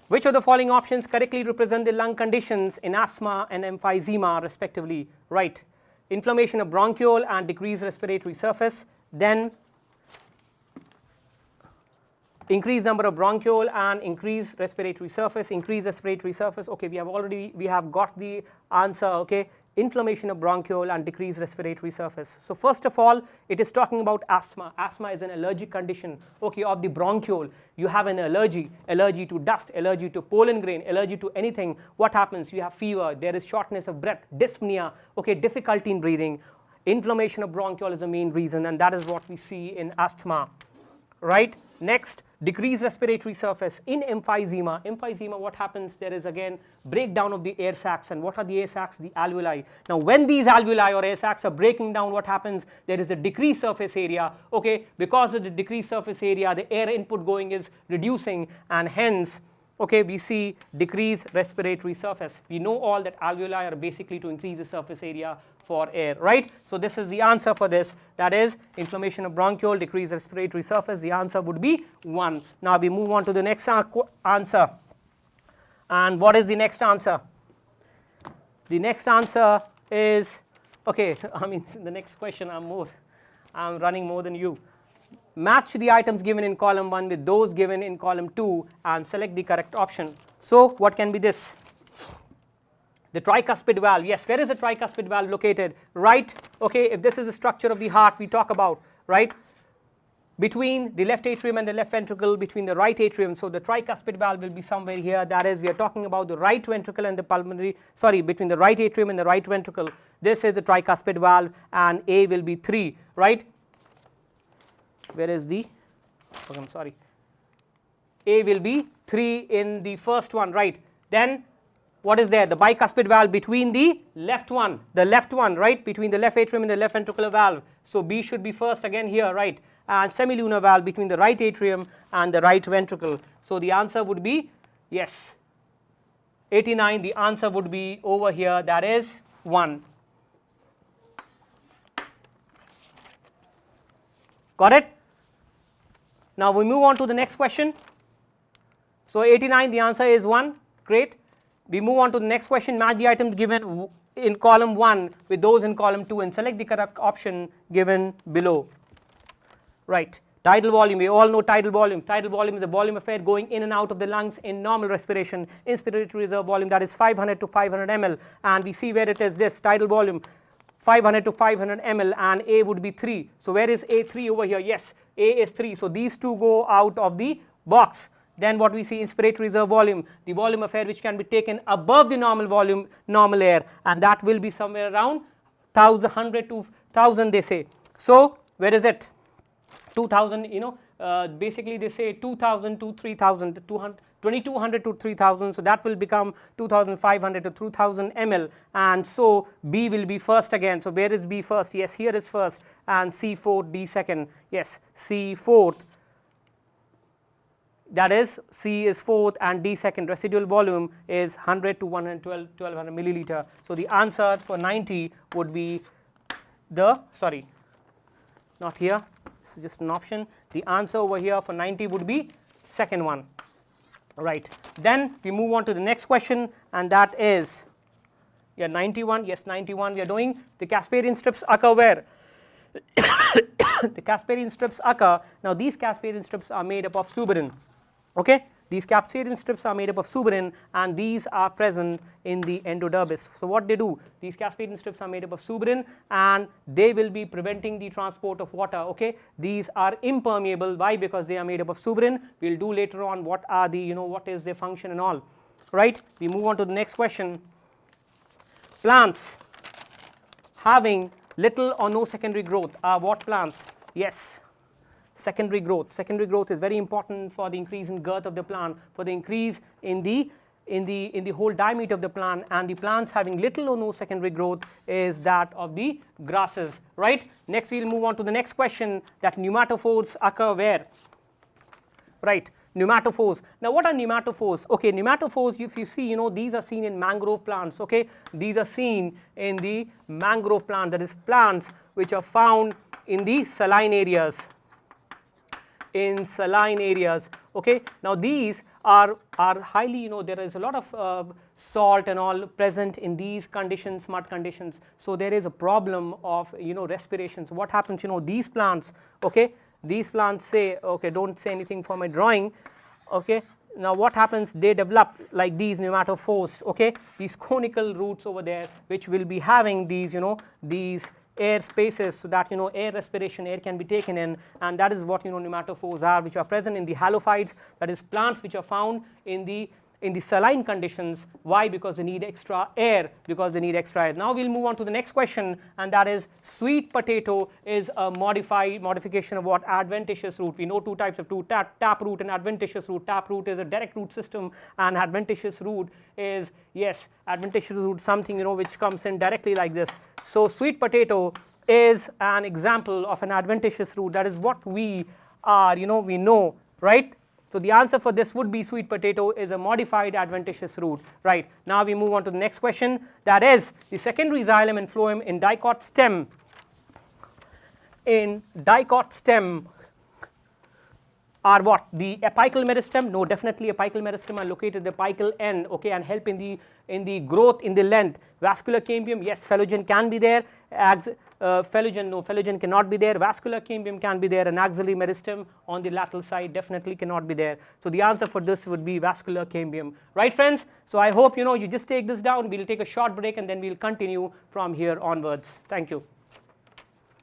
which of the following options correctly represent the lung conditions in asthma and emphysema respectively? Right, inflammation of bronchiole and decreased respiratory surface, then increased number of bronchiole and increased respiratory surface, okay, we have got the answer, okay, inflammation of bronchiole and decreased respiratory surface. So first of all, it is talking about asthma. Asthma is an allergic condition, okay, of the bronchiole. You have an allergy to dust, allergy to pollen grain, allergy to anything. What happens? You have fever, there is shortness of breath, dyspnea, okay, difficulty in breathing. Inflammation of bronchiole is the main reason, and that is what we see in asthma, right? Next, decreased respiratory surface in emphysema. Emphysema, what happens? There is again breakdown of the air sacs. And what are the air sacs? The alveoli. Now when these alveoli or air sacs are breaking down, what happens? There is a decreased surface area. Okay, because of the decreased surface area, the air input going is reducing, and hence, okay, we see decreased respiratory surface. We know all that alveoli are basically to increase the surface area for air, right? So this is the answer for this, that is inflammation of bronchiole, decreased respiratory surface. The answer would be 1. Now we move on to the next answer. And what is the next answer? The next answer is, okay, I mean the next question, I'm running more than you. Match the items given in column 1 with those given in column 2 and select the correct option. So what can be this? The tricuspid valve. Yes, where is the tricuspid valve located? Right, okay, if this is the structure of the heart we talk about, right? Between the left atrium and the left ventricle, between the right atrium. So the tricuspid valve will be somewhere here. That is, we are talking about the right ventricle and the pulmonary, between the right atrium and the right ventricle. This is the tricuspid valve, and A will be 3, right? Where is the, okay, I'm sorry. A will be 3 in the first one, right? Then what is there? The bicuspid valve between the left one, right? Between the left atrium and the left ventricular valve. So B should be first again here, right? And semilunar valve between the right atrium and the right ventricle. So the answer would be, yes, 89, the answer would be over here, that is 1. Got it? Now we move on to the next question. So 89, the answer is 1, great. We move on to the next question. Match the items given in column 1 with those in column 2 and select the correct option given below. Right, tidal volume, we all know tidal volume. Tidal volume is the volume of air going in and out of the lungs in normal respiration. Inspiratory reserve volume, that is 500 to 500 ml, and we see where it is, this tidal volume 500 to 500 ml, and A would be 3. So where is A3 over here? Yes, A is 3. So these two go out of the box. Then what we see, inspiratory reserve volume, the volume of air which can be taken above the normal volume, normal air, and that will be somewhere around 100 to 1000 they say. So where is it? 2000, basically they say 2000 to 3000, 2200 to 3000, so that will become 2500 to 2000 ml, and so B will be first again. So where is B first? Yes, here is first, and C fourth, D second. Yes, C fourth, that is C is fourth and D second. Residual volume is 100 to 1200 milliliter. So the answer for 90 would be the, not here, this is just an option. The answer over here for 90 would be second one. Right. Then we move on to the next question, and that is, yeah, 91. Yes, 91. We are doing the Casparian strips occur where? The Casparian strips occur. Now these Casparian strips are made up of suberin. Okay, these Casparian strips are made up of suberin, and these are present in the endodermis. So what they do, these Casparian strips are made up of suberin, and they will be preventing the transport of water. Okay, these are impermeable. Why? Because they are made up of suberin. We'll do later on what are the, what is their function and all. Right. We move on to the next question. Plants having little or no secondary growth are what plants? Yes, secondary growth. Secondary growth is very important for the increase in girth of the plant, for the increase in the whole diameter of the plant, and the plants having little or no secondary growth is that of the grasses. Right. Next we will move on to the next question, that pneumatophores occur where? Right. Pneumatophores. Now what are pneumatophores? Okay, pneumatophores, if you see, these are seen in mangrove plants. Okay, these are seen in the mangrove plant, that is plants which are found in the saline areas. In saline areas. Okay, now these are highly, there is a lot of salt and all present in these conditions, mud conditions. So there is a problem of respiration. So what happens? These plants. Okay. These plants say, okay, don't say anything for my drawing. Okay, now what happens? They develop like these pneumatophores. Okay, these conical roots over there, which will be having these, these air spaces, so that air respiration, air can be taken in, and that is what pneumatophores are, which are present in the halophytes, that is plants which are found in the saline conditions. Why? Because they need extra air. Now we'll move on to the next question, and that is, sweet potato is a modification of what? Adventitious root. We know two types of root, tap root and adventitious root. Tap root is a direct root system, and adventitious root is, yes, adventitious root, something which comes in directly like this. So sweet potato is an example of an adventitious root. That is what we are, we know, right? So the answer for this would be sweet potato is a modified adventitious root. Right. Now we move on to the next question, that is, the secondary xylem and phloem in dicot stem. In dicot stem are what? The apical meristem? No, definitely apical meristem are located at the apical end, okay, and help in the growth in the length. Vascular cambium, yes, phellogen can be there. Phellogen, no, phellogen cannot be there. Vascular cambium can be there, and axillary meristem on the lateral side definitely cannot be there. So the answer for this would be vascular cambium. Right, friends? So I hope you just take this down. We'll take a short break, and then we'll continue from here onwards. Thank you.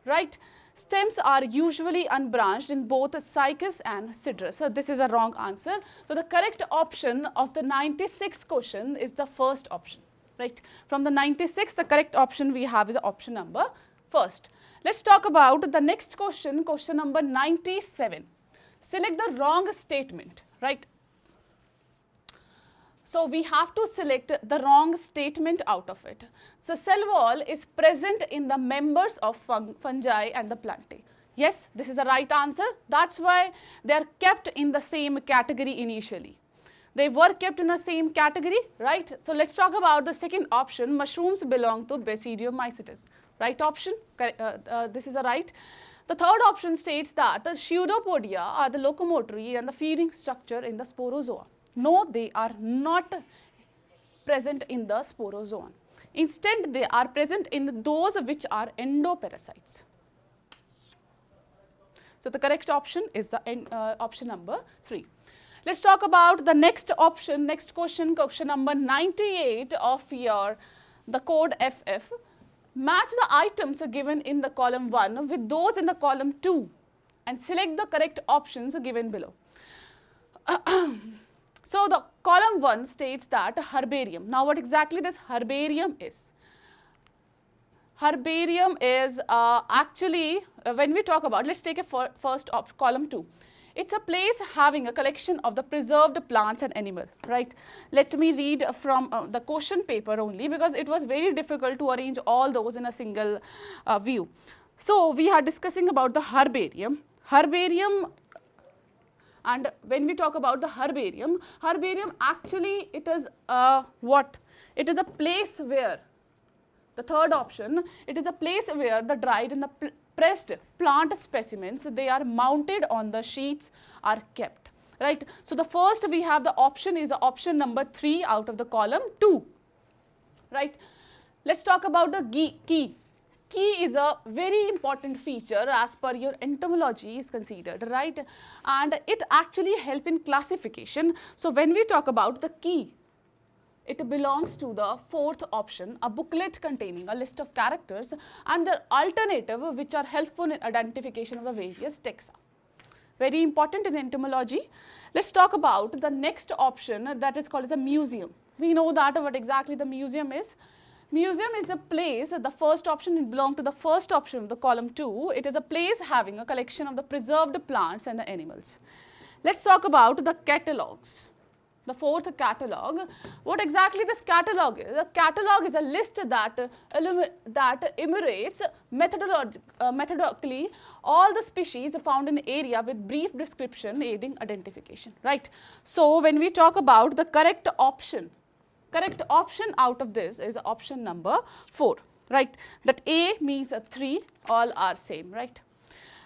Right. Stems are usually unbranched in both cycas and citrus. So this is a wrong answer. So the correct option of the 96th question is the first option. Right. From the 96th, the correct option we have is option number first. Let's talk about the next question, question number 97. Select the wrong statement. Right. So we have to select the wrong statement out of it. So cell wall is present in the members of fungi and the plantae. Yes, this is the right answer. That's why they are kept in the same category initially. They were kept in the same category, right? So let's talk about the second option. Mushrooms belong to Basidiomycetes. Right option? This is a right. The third option states that the pseudopodia are the locomotory and the feeding structure in the sporozoa. No, they are not present in the sporozoan. Instead, they are present in those which are endoparasites. So the correct option is the option number 3. Let's talk about the next option, next question, question number 98 of the code FF. Match the items given in the column 1 with those in the column 2 and select the correct options given below. So the column 1 states that herbarium. Now what exactly this herbarium is? Herbarium is actually, when we talk about, let's take a first column 2. It's a place having a collection of the preserved plants and animals, right? Let me read from the question paper only, because it was very difficult to arrange all those in a single view. So we are discussing about the herbarium. Herbarium, and when we talk about the herbarium, herbarium actually it is what? It is a place where, the third option, it is a place where the dried and the pressed plant specimens, they are mounted on the sheets, are kept. right? So the first we have the option is option number 3 out of the column 2, right? Let's talk about the key. Key is a very important feature as per your entomology is considered, right? And it actually help in classification. So when we talk about the key, it belongs to the 4th option, a booklet containing a list of characters and their alternative which are helpful in identification of the various taxa. Very important in entomology. Let's talk about the next option, that is called as a museum. We know that what exactly the museum is. Museum is a place, the first option belongs to the first option of the column 2. It is a place having a collection of the preserved plants and the animals. Let's talk about the catalogs. The 4th catalog. What exactly this catalog is? A catalog is a list that enumerates methodically all the species found in an area with brief description aiding identification, right? So when we talk about the correct option out of this is option number 4, right? That A means 3, all are same, right?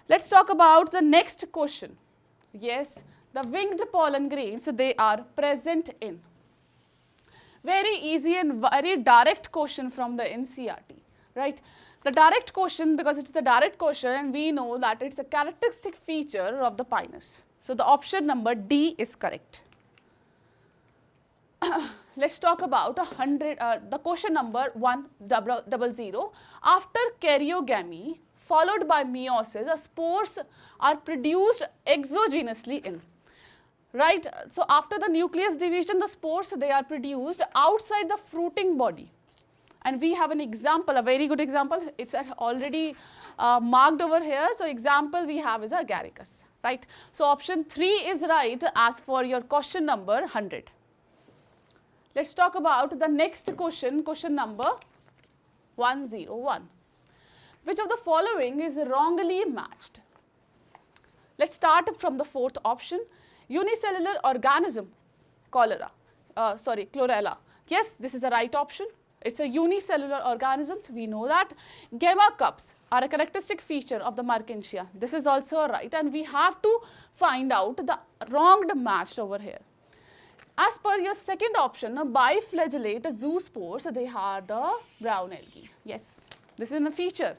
Let's talk about the next question. Yes, the winged pollen grains, they are present in. Very easy and very direct question from the NCERT, right? The direct question, because it's the direct question and we know that it's a characteristic feature of the pinus. So the option number D is correct. Let's talk about the question number 100. After karyogamy followed by meiosis, the spores are produced exogenously in. Right? So after the nucleus division, the spores, they are produced outside the fruiting body. And we have an example, a very good example. It's already marked over here. So example we have is agaricus, right? So option 3 is right as for your question number 100. Let's talk about the next question, question number 101. Which of the following is wrongly matched? Let's start from the 4th option. Unicellular organism, chlorella. Yes, this is the right option. It's a unicellular organism, we know that. Gamma cups are a characteristic feature of the Merkensia. This is also right, and we have to find out the wronged matched over here. As per your second option, biflagellate zoospores, they are the brown algae. Yes, this is a feature.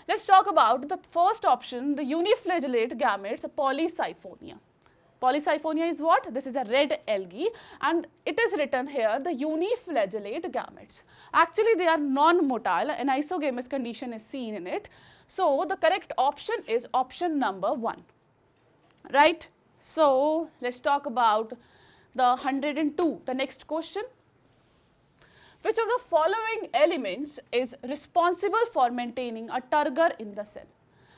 Let's talk about the first option, the uniflagellate gametes, Polysiphonia. Polysiphonia is what? This is a red algae and it is written here the uniflagellate gametes. Actually, they are non-motile, an isogamous condition is seen in it. So, the correct option is option number 1, right? So, let's talk about the 102, the next question. Which of the following elements is responsible for maintaining a turgor in the cell?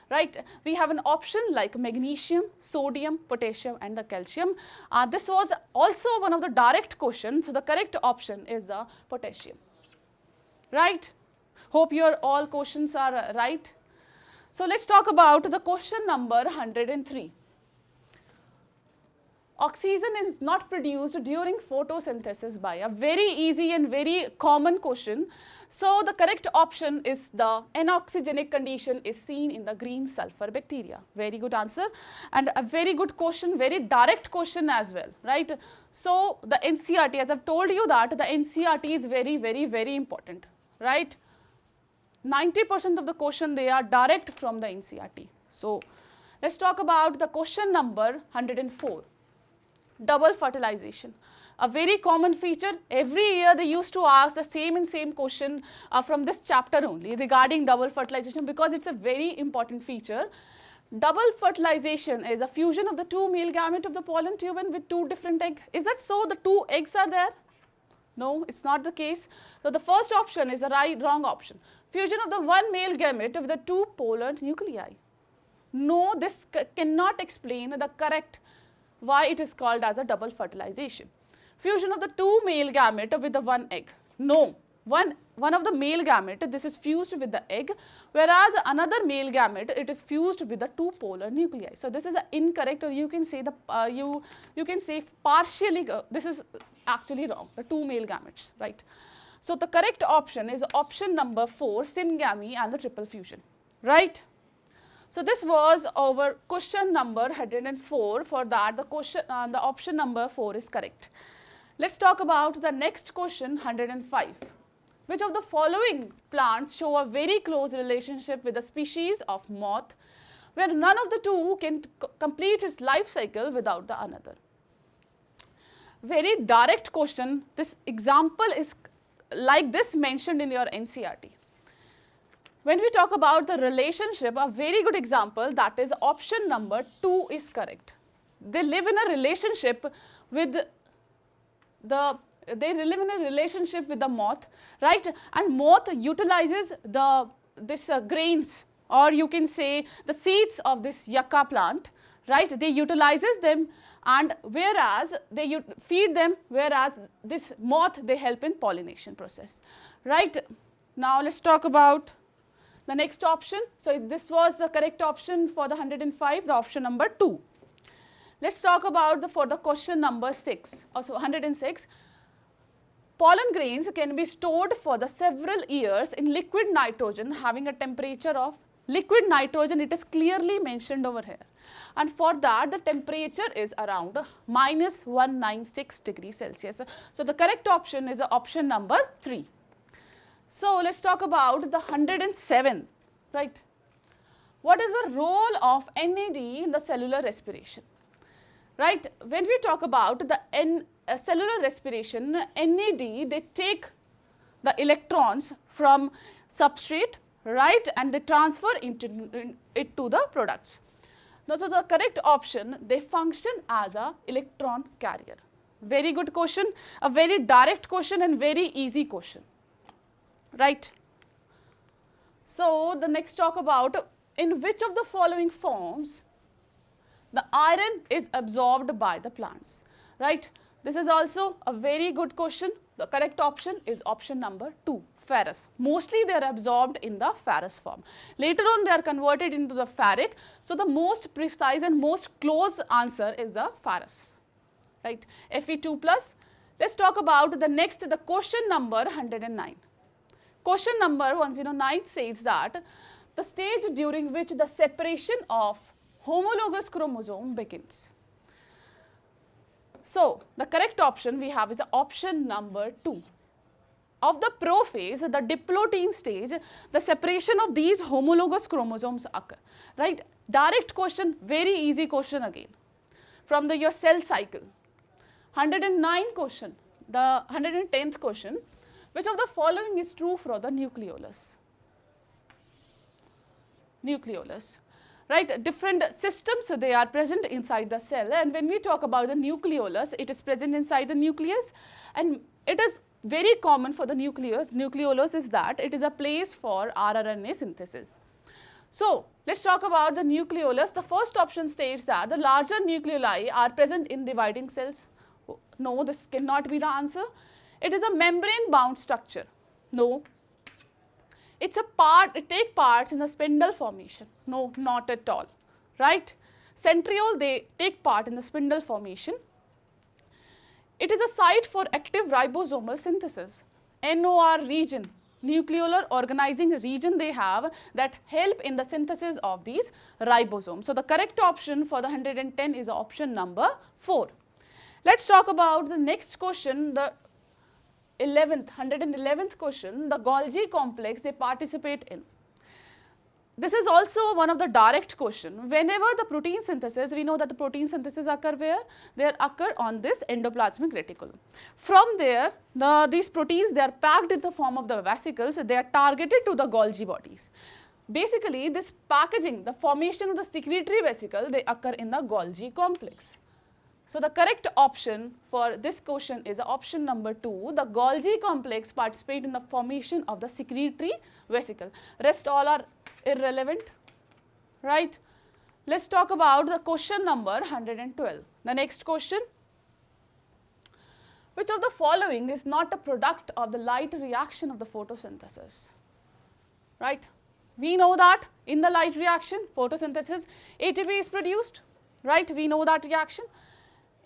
Right, we have an option like magnesium, sodium, potassium and the calcium. This was also one of the direct questions, so the correct option is the potassium, right? Hope your all questions are right. So let's talk about the question number 103. Oxygen is not produced during photosynthesis by a very easy and very common question. So the correct option is the anoxygenic condition is seen in the green sulfur bacteria. Very good answer and a very good question, very direct question as well, right? So the NCERT, as I've told you that the NCERT is very important, right? 90% of the question they are direct from the NCERT. So let's talk about the question number 104. Double fertilization, a very common feature. Every year they used to ask the same question from this chapter only regarding double fertilization because it's a very important feature. Double fertilization is a fusion of the 2 male gamete of the pollen tube with 2 different eggs. Is that so? The 2 eggs are there? No, it's not the case. So the first option is a wrong option. Fusion of the 1 male gamete with the 2 polar nuclei. No, this cannot explain the correct why it is called as a double fertilization. Fusion of the 2 male gamete with the 1 egg. No, one of the male gamete, this is fused with the egg, whereas another male gamete, it is fused with the 2 polar nuclei. So this is incorrect, or you can say the you can say partially. This is actually wrong. The 2 male gametes, right? So the correct option is option number 4, syngamy and the triple fusion, right? So this was our question number 104. For that, the option number 4 is correct. Let's talk about the next question 105. Which of the following plants show a very close relationship with the species of moth, where none of the two can complete its life cycle without the another? Very direct question. This example is like this mentioned in your NCERT. When we talk about the relationship, a very good example, that is option number 2 is correct. They live in a relationship with the moth, right? And moth utilizes this grains, or you can say the seeds of this yucca plant, right? They utilizes them, and whereas they feed them, whereas this moth, they help in pollination process, right? Now let's talk about the next option. So this was the correct option for the 105, the option number 2. Let's talk about for the question number 6, also 106. Pollen grains can be stored for the several years in liquid nitrogen having a temperature of liquid nitrogen. It is clearly mentioned over here, and for that the temperature is around minus 196 degrees Celsius. So the correct option is option number 3. So let's talk about the 107, right? What is the role of NAD in the cellular respiration? Right, when we talk about the cellular respiration, NAD, they take the electrons from substrate, right, and they transfer it to the products. Now, so the correct option, they function as a electron carrier. Very good question, a very direct question and very easy question, right. So the next talk about in which of the following forms the iron is absorbed by the plants, right. This is also a very good question. The correct option is option number 2, ferrous. Mostly they are absorbed in the ferrous form. Later on they are converted into the ferric. So the most precise and most close answer is the ferrous, right, Fe2+. Let's talk about the next, the question number 109. Question number 109 says that the stage during which the separation of homologous chromosome begins. So the correct option we have is the option number 2. Of the prophase, the diplotein stage, the separation of these homologous chromosomes occur, right. Direct question, very easy question again from your cell cycle. 109 question, the 110th question, which of the following is true for the nucleolus? Nucleolus, right, different systems, they are present inside the cell, and when we talk about the nucleolus, it is present inside the nucleus, and it is very common for the nucleolus is that it is a place for rRNA synthesis. So let's talk about the nucleolus. The first option states that the larger nucleoli are present in dividing cells. No, this cannot be the answer. It is a membrane bound structure. No. It's a part, it takes parts in the spindle formation. No, not at all, right. Centriole, they take part in the spindle formation. It is a site for active ribosomal synthesis. NOR region, nucleolar organizing region they have that help in the synthesis of these ribosomes. So the correct option for the 110 is option number 4. Let's talk about the next question, the 111th question, the Golgi complex they participate in. This is also one of the direct question. Whenever the protein synthesis, we know that the protein synthesis occur where? They occur on this endoplasmic reticulum. From there, these proteins, they are packed in the form of the vesicles, they are targeted to the Golgi bodies. Basically, this packaging, the formation of the secretory vesicle, they occur in the Golgi complex. So the correct option for this question is option number 2. The Golgi complex participate in the formation of the secretory vesicle. Rest all are irrelevant, right. Let's talk about the question number 112. The next question. Which of the following is not a product of the light reaction of the photosynthesis? Right. We know that in the light reaction, photosynthesis, ATP is produced, right. We know that reaction.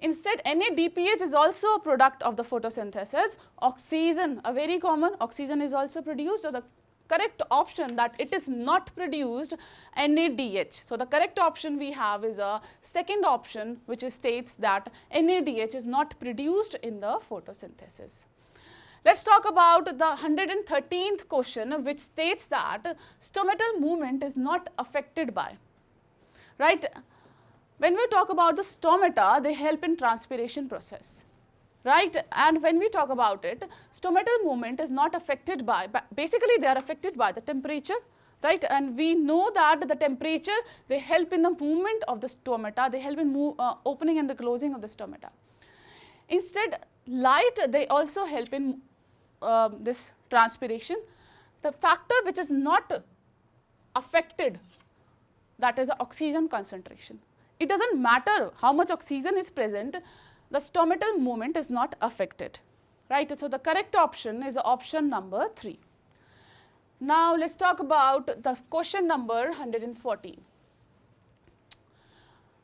Instead, NADPH is also a product of the photosynthesis. Oxygen, a very common, oxygen is also produced. So the correct option that it is not produced NADH. So the correct option we have is a second option, which states that NADH is not produced in the photosynthesis. Let's talk about the 113th question, which states that stomatal movement is not affected by, right? When we talk about the stomata, they help in transpiration process, right? And when we talk about it, stomatal movement is not affected by, basically they are affected by the temperature, right? And we know that the temperature, they help in the movement of the stomata, they help in opening and the closing of the stomata. Instead, light, they also help in this transpiration. The factor which is not affected, that is oxygen concentration. It does not matter how much oxygen is present, the stomatal movement is not affected, right? So the correct option is option number 3. Now let's talk about the question number 114.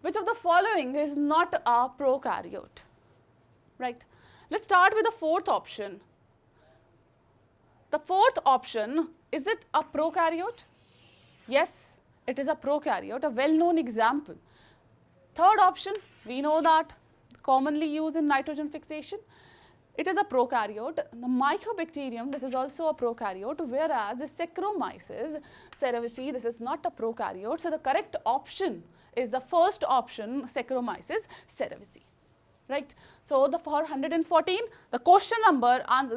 Which of the following is not a prokaryote, right? Let's start with the fourth option. The fourth option, is it a prokaryote? Yes, it is a prokaryote, a well-known example. Third option, we know that commonly used in nitrogen fixation. It is a prokaryote. The Mycobacterium, this is also a prokaryote, whereas the Saccharomyces cerevisiae, this is not a prokaryote. So the correct option is the first option, Saccharomyces cerevisiae. Right. So the for 114, the question number and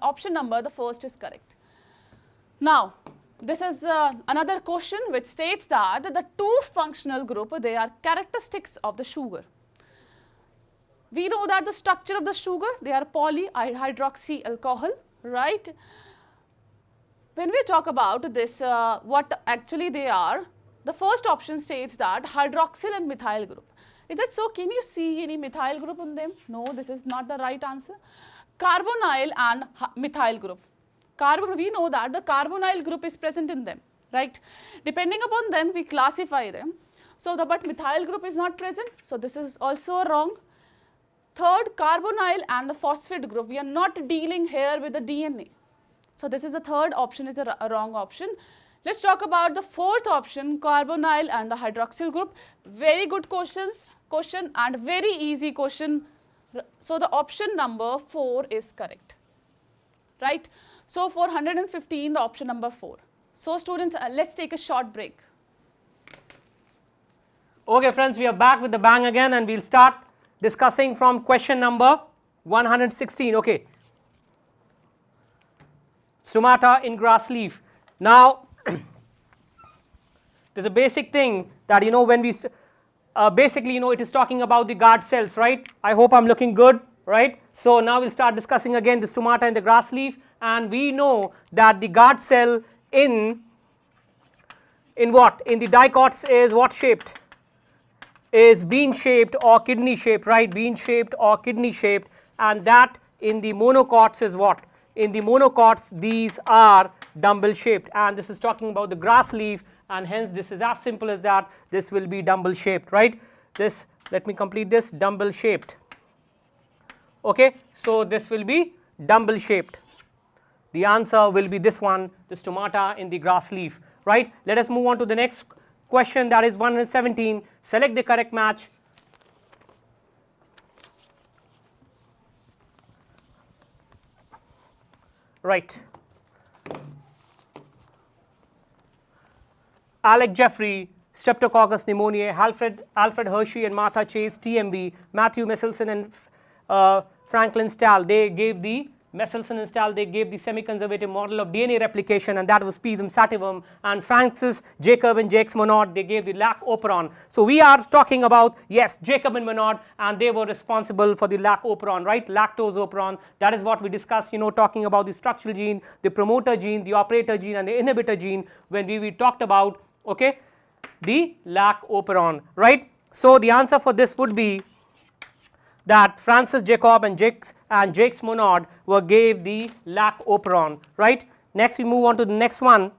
option number, the first is correct. Now, this is another question which states that the two functional group, they are characteristics of the sugar. We know that the structure of the sugar, they are polyhydroxy alcohol, right? When we talk about this, what actually they are, the first option states that hydroxyl and methyl group. Is that so? Can you see any methyl group in them? No, this is not the right answer. Carbonyl and methyl group. We know that the carbonyl group is present in them, right? Depending upon them, we classify them. So, but methyl group is not present. So, this is also wrong. Third, carbonyl and the phosphate group. We are not dealing here with the DNA. So, this is the third option is a wrong option. Let's talk about the fourth option, carbonyl and the hydroxyl group. Very good question and very easy question. So, the option number 4 is correct, right? So, for 115, the option number 4. So, students, let's take a short break. Okay, friends, we are back with the bang again, and we'll start discussing from question number 116. Okay, stomata in grass leaf. Now, there's a basic thing that when we basically it is talking about the guard cells, right? I hope I'm looking good, right? So now we'll start discussing again the stomata in the grass leaf, and we know that the guard cell in what? In the dicots is what shaped? Is bean shaped or kidney shaped, right? Bean shaped or kidney shaped, and that in the monocots is what? In the monocots, these are dumbbell shaped, and this is talking about the grass leaf, and hence this is as simple as that. This will be dumbbell shaped, right? This, let me complete this, dumbbell shaped. Okay, so this will be dumbbell shaped. The answer will be this one, the stomata in the grass leaf, right? Let us move on to the next question, that is 117. Select the correct match. Right. Alec Jeffrey, Streptococcus pneumoniae, Alfred Hershey and Martha Chase, TMV, Matthew Messelson and Franklin Stahl, they gave the semi-conservative model of DNA replication, and that was Pisum sativum, and Francis, Jacob and Jacques Monod, they gave the Lac Operon. So we are talking about, yes, Jacob and Monod, and they were responsible for the Lac Operon, right? Lactose operon, that is what we discussed, talking about the structural gene, the promoter gene, the operator gene and the inhibitor gene when we talked about, okay, the Lac Operon, right? So the answer for this would be that Francis Jacob and Jacques Monod gave the Lac Operon, right? Next we move on to the next one.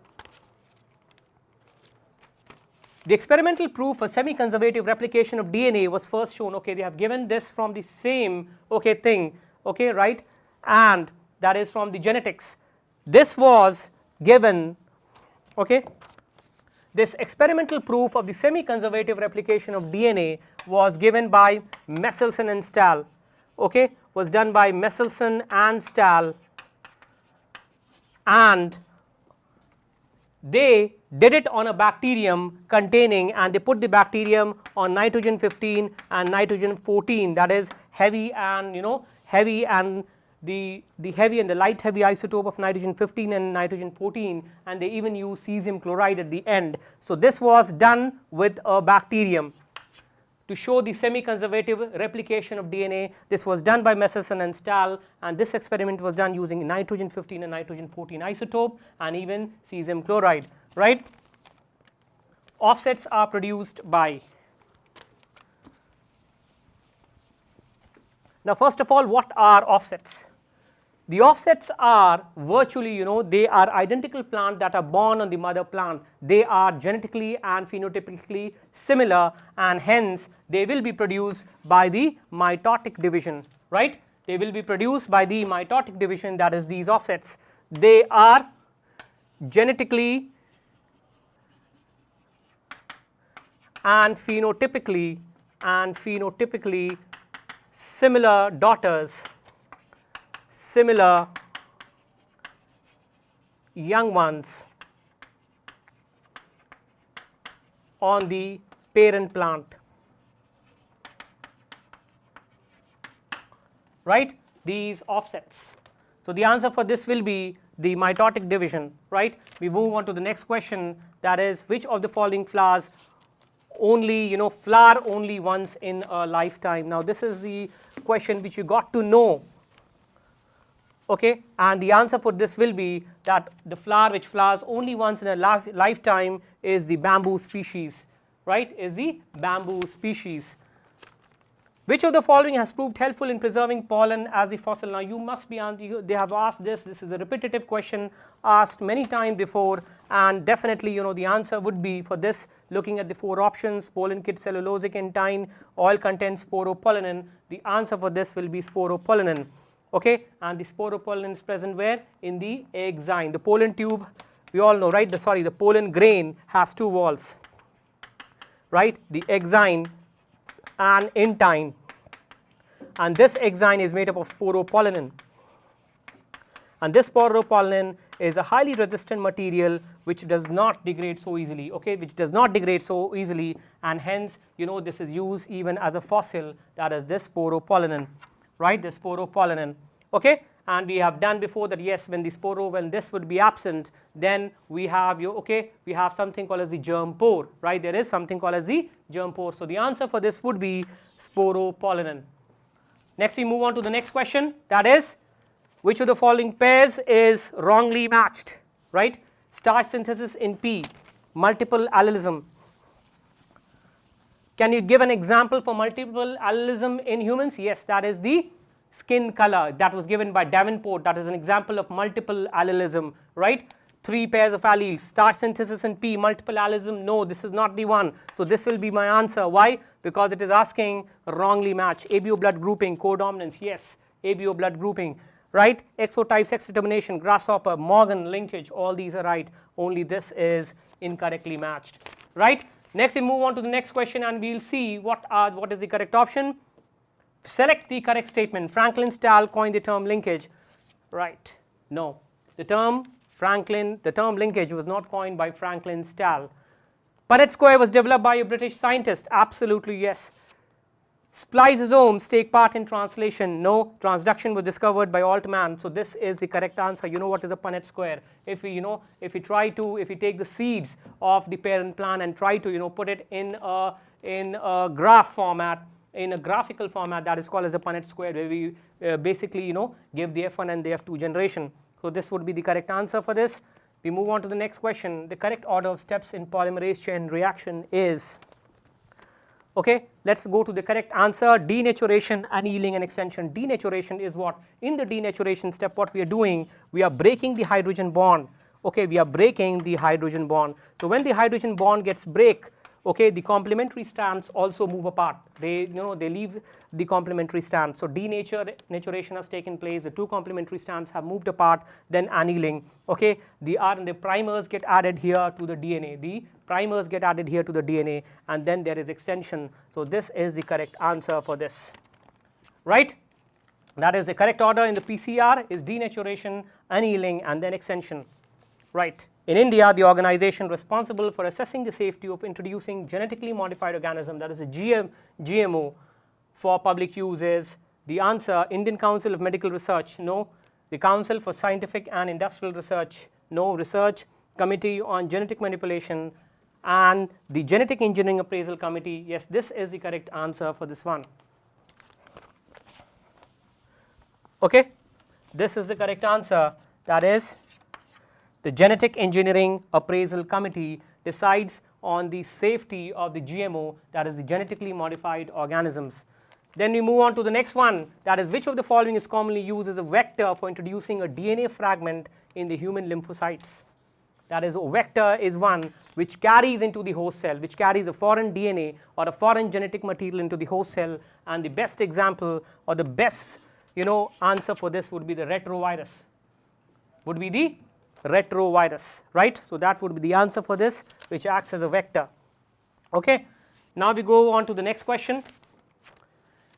The experimental proof for semi-conservative replication of DNA was first shown. Okay, they have given this from the same thing, okay, right? And that is from the genetics. This was given, okay, this experimental proof of the semi-conservative replication of DNA was given by Messelson and Stahl, okay, was done by Messelson and Stahl, and they did it on a bacterium containing, and they put the bacterium on nitrogen 15 and nitrogen 14, that is heavy and heavy and the heavy and the light heavy isotope of nitrogen 15 and nitrogen 14, and they even use cesium chloride at the end. So this was done with a bacterium to show the semi-conservative replication of DNA. This was done by Messelson and Stahl, and this experiment was done using nitrogen 15 and nitrogen 14 isotope and even cesium chloride, right. Offsets are produced by, now first of all, what are offsets? The offsets are virtually, they are identical plants that are born on the mother plant. They are genetically and phenotypically similar, and hence they will be produced by the mitotic division, right. They will be produced by the mitotic division, that is these offsets. They are genetically and phenotypically similar daughters, similar young ones on the parent plant, right, these offsets. So the answer for this will be the mitotic division, right. We move on to the next question, that is, which of the following flowers only flower only once in a lifetime. Now this is the question which you got to know, okay, and the answer for this will be that the flower which flowers only once in a lifetime is the bamboo species, right, is the bamboo species. Which of the following has proved helpful in preserving pollen as a fossil? Now you must be, they have asked this is a repetitive question asked many times before, and definitely the answer would be for this, looking at the 4 options: pollen kit, cellulosic entine, oil content, sporopollenin. The answer for this will be sporopollenin, okay, and the sporopollenin is present where? In the exine. The pollen tube, we all know, right, the pollen grain has 2 walls, right, the exine and entine, and this exine is made up of sporopollenin, and this sporopollenin is a highly resistant material which does not degrade so easily, okay, which does not degrade so easily, and hence this is used even as a fossil, that is this sporopollenin, right, this sporopollenin, okay. And we have done before that, yes, when this would be absent, then we have we have something called as the germ pore, right, there is something called as the germ pore. So the answer for this would be sporopollenin. Next we move on to the next question, that is, which of the following pairs is wrongly matched, right. Starch synthesis in P, multiple allelism. Can you give an example for multiple allelism in humans? Yes, that is the skin color that was given by Davenport. That is an example of multiple allelism, right. 3 pairs of alleles, starch synthesis in P, multiple allelism. No, this is not the one. So this will be my answer. Why? Because it is asking wrongly match. ABO blood grouping, codominance, yes, ABO blood grouping, right. Exotype, sex determination, grasshopper, Morgan linkage, all these are right. Only this is incorrectly matched, right. Next we move on to the next question, and we will see what is the correct option. Select the correct statement. Franklin Stahl coined the term linkage, right. No, the term linkage was not coined by Franklin Stahl. Punnett square was developed by a British scientist, absolutely yes. Spliceosomes take part in translation, no. Transduction was discovered by Altman, so this is the correct answer. You know what is a Punnett square? If we take the seeds of the parent plant and try to put it in a graph format, in a graphical format, that is called as a Punnett square, where we basically give the F1 and the F2 generation. So this would be the correct answer for this. We move on to the next question. The correct order of steps in polymerase chain reaction is, okay, let's go to the correct answer. Denaturation, annealing and extension. Denaturation is what? In the denaturation step, what we are doing, we are breaking the hydrogen bond, okay, we are breaking the hydrogen bond. So when the hydrogen bond gets break, okay, the complementary strands also move apart. They they leave the complementary strands. So denaturation has taken place. The two complementary strands have moved apart. Then annealing. Okay, the primers get added here to the DNA. The primers get added here to the DNA, and then there is extension. So this is the correct answer for this. Right. That is the correct order in the PCR is denaturation, annealing, and then extension. Right. In India, the organization responsible for assessing the safety of introducing genetically modified organism, that is a GMO, for public use is the answer Indian Council of Medical Research, no. The Council for Scientific and Industrial Research, no. Research Committee on Genetic Manipulation, and the Genetic Engineering Appraisal Committee. Yes, this is the correct answer for this one. Okay, this is the correct answer, that is the Genetic Engineering Appraisal Committee decides on the safety of the GMO, that is the genetically modified organisms. Then we move on to the next one, that is which of the following is commonly used as a vector for introducing a DNA fragment in the human lymphocytes. That is, a vector is one which carries into the host cell, which carries a foreign DNA or a foreign genetic material into the host cell, and the best example or the best answer for this would be the retrovirus, right. So that would be the answer for this, which acts as a vector. Okay. Now we go on to the next question.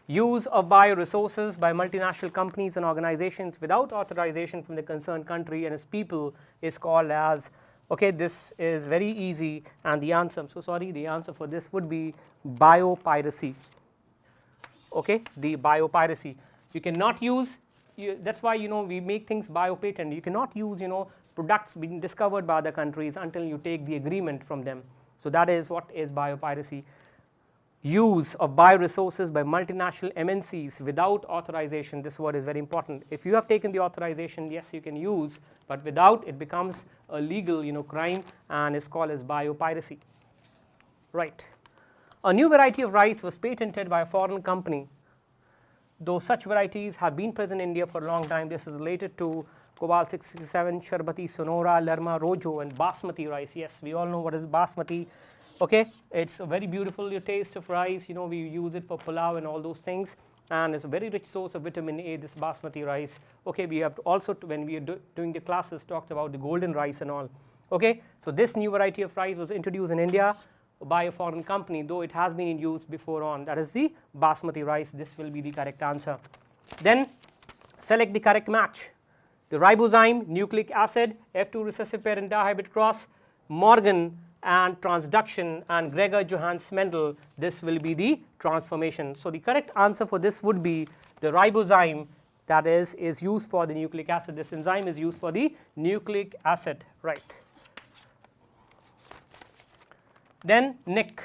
Use of bioresources by multinational companies and organizations without authorization from the concerned country and its people is called as, okay, this is very easy, and the answer, I'm so sorry, the answer for this would be biopiracy. Okay, the biopiracy. You cannot use, that's why we make things biopatent. You cannot use products being discovered by other countries until you take the agreement from them. So that is what is biopiracy. Use of bioresources by multinational MNCs without authorization, this word is very important. If you have taken the authorization, yes, you can use, but without, it becomes a legal crime and is called as biopiracy. Right. A new variety of rice was patented by a foreign company. Though such varieties have been present in India for a long time, this is related to Cobalt 67, Sharbati, Sonora, Lerma, Rojo, and Basmati rice. Yes, we all know what is Basmati. Okay, it's a very beautiful taste of rice. We use it for pulao and all those things, and it's a very rich source of vitamin A, this Basmati rice. Okay, we have also, when we are doing the classes, talked about the golden rice and all. Okay, so this new variety of rice was introduced in India by a foreign company, though it has been in use before on, that is the Basmati rice. This will be the correct answer. Then select the correct match. The ribozyme, nucleic acid, F2 recessive parent dihybrid cross, Morgan and transduction, and Gregor Johannes Mendel, this will be the transformation. So the correct answer for this would be the ribozyme, that is used for the nucleic acid. This enzyme is used for the nucleic acid, right. Then NIC,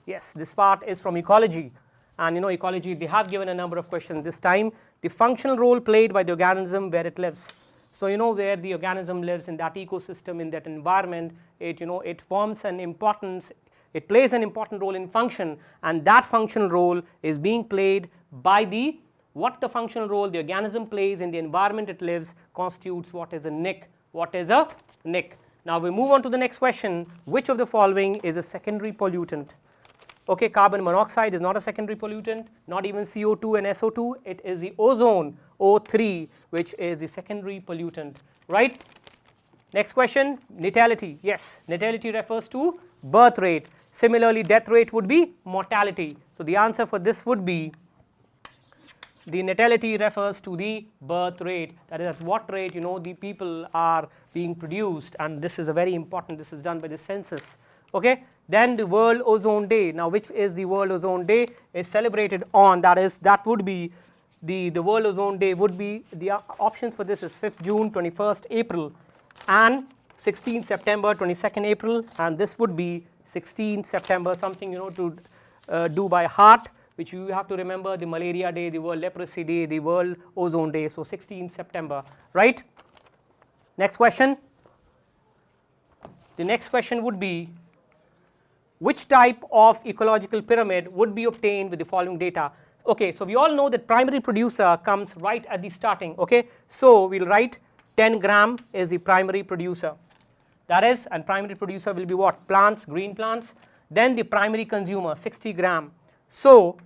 yes, this part is from ecology, and ecology, they have given a number of questions this time. The functional role played by the organism where it lives. So where the organism lives in that ecosystem, in that environment, it forms an importance, it plays an important role in function, and that functional role is being played by the functional role the organism plays in the environment it lives constitutes what is a NIC. What is a NIC? Now we move on to the next question. Which of the following is a secondary pollutant? Okay, carbon monoxide is not a secondary pollutant, not even CO2 and SO2. It is the ozone, O3, which is the secondary pollutant, right? Next question, natality. Yes, natality refers to birth rate. Similarly, death rate would be mortality. So the answer for this would be the natality refers to the birth rate, that is at what rate the people are being produced, and this is a very important, this is done by the census. Okay, then the World Ozone Day. Now which is the World Ozone Day is celebrated on, that would be the World Ozone Day would be, the options for this is 5th June, 21st April, and 16th September, 22nd April, and this would be 16th September, something to do by heart, which you have to remember: the Malaria Day, the World Leprosy Day, the World Ozone Day. So 16th September, right? Next question. The next question would be, which type of ecological pyramid would be obtained with the following data? Okay, so we all know that primary producer comes right at the starting. Okay, so we'll write 10 gram is the primary producer. That is, and primary producer will be what? Plants, green plants. then the primary consumer 60 gram. So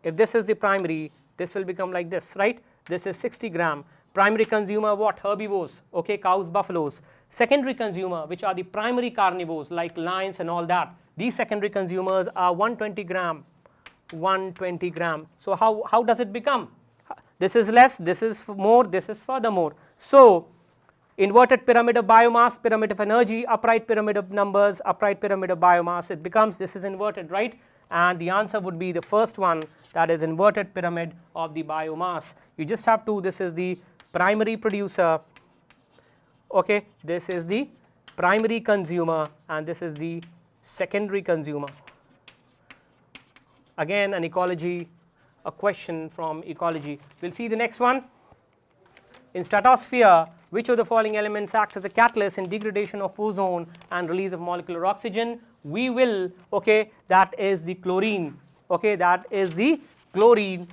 if this is the primary, this will become like this, right? This is 60 gram. Primary consumer what? Herbivores, okay, cows, buffaloes. Secondary consumer, which are the primary carnivores like lions and all that, these secondary consumers are 120 gram, 120 gram. So how does it become? This is less, this is more, this is furthermore. So inverted pyramid of biomass, pyramid of energy, upright pyramid of numbers, upright pyramid of biomass, it becomes, this is inverted, right? And the answer would be the first one, that is inverted pyramid of the biomass. You just have to, this is the primary producer, okay, this is the primary consumer, and this is the secondary consumer. Again an ecology, a question from ecology. We'll see the next one. In stratosphere, which of the following elements act as a catalyst in degradation of ozone and release of molecular oxygen? We will, okay, that is the chlorine, okay, that is the chlorine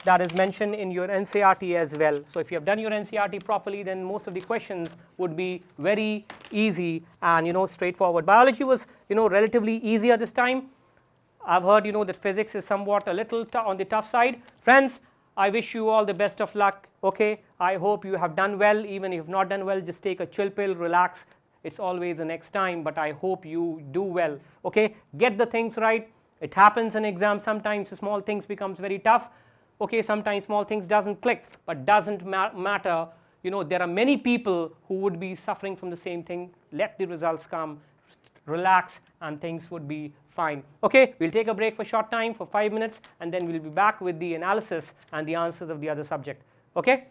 that is mentioned in your NCERT as well. So if you have done your NCERT properly, then most of the questions would be very easy and straightforward. Biology was relatively easier this time. I've heard that physics is somewhat a little on the tough side. Friends, I wish you all the best of luck, okay. I hope you have done well. Even if you have not done well, just take a chill pill, relax. It's always the next time, but I hope you do well, okay. Get the things right. It happens in exams sometimes, small things becomes very tough, okay. Sometimes small things doesn't click, but doesn't matter. There are many people who would be suffering from the same thing. Let the results come, relax, and things would be fine, okay. We'll take a break for short time for 5 minutes, and then we'll be back with the analysis and the answers of the other subject, okay.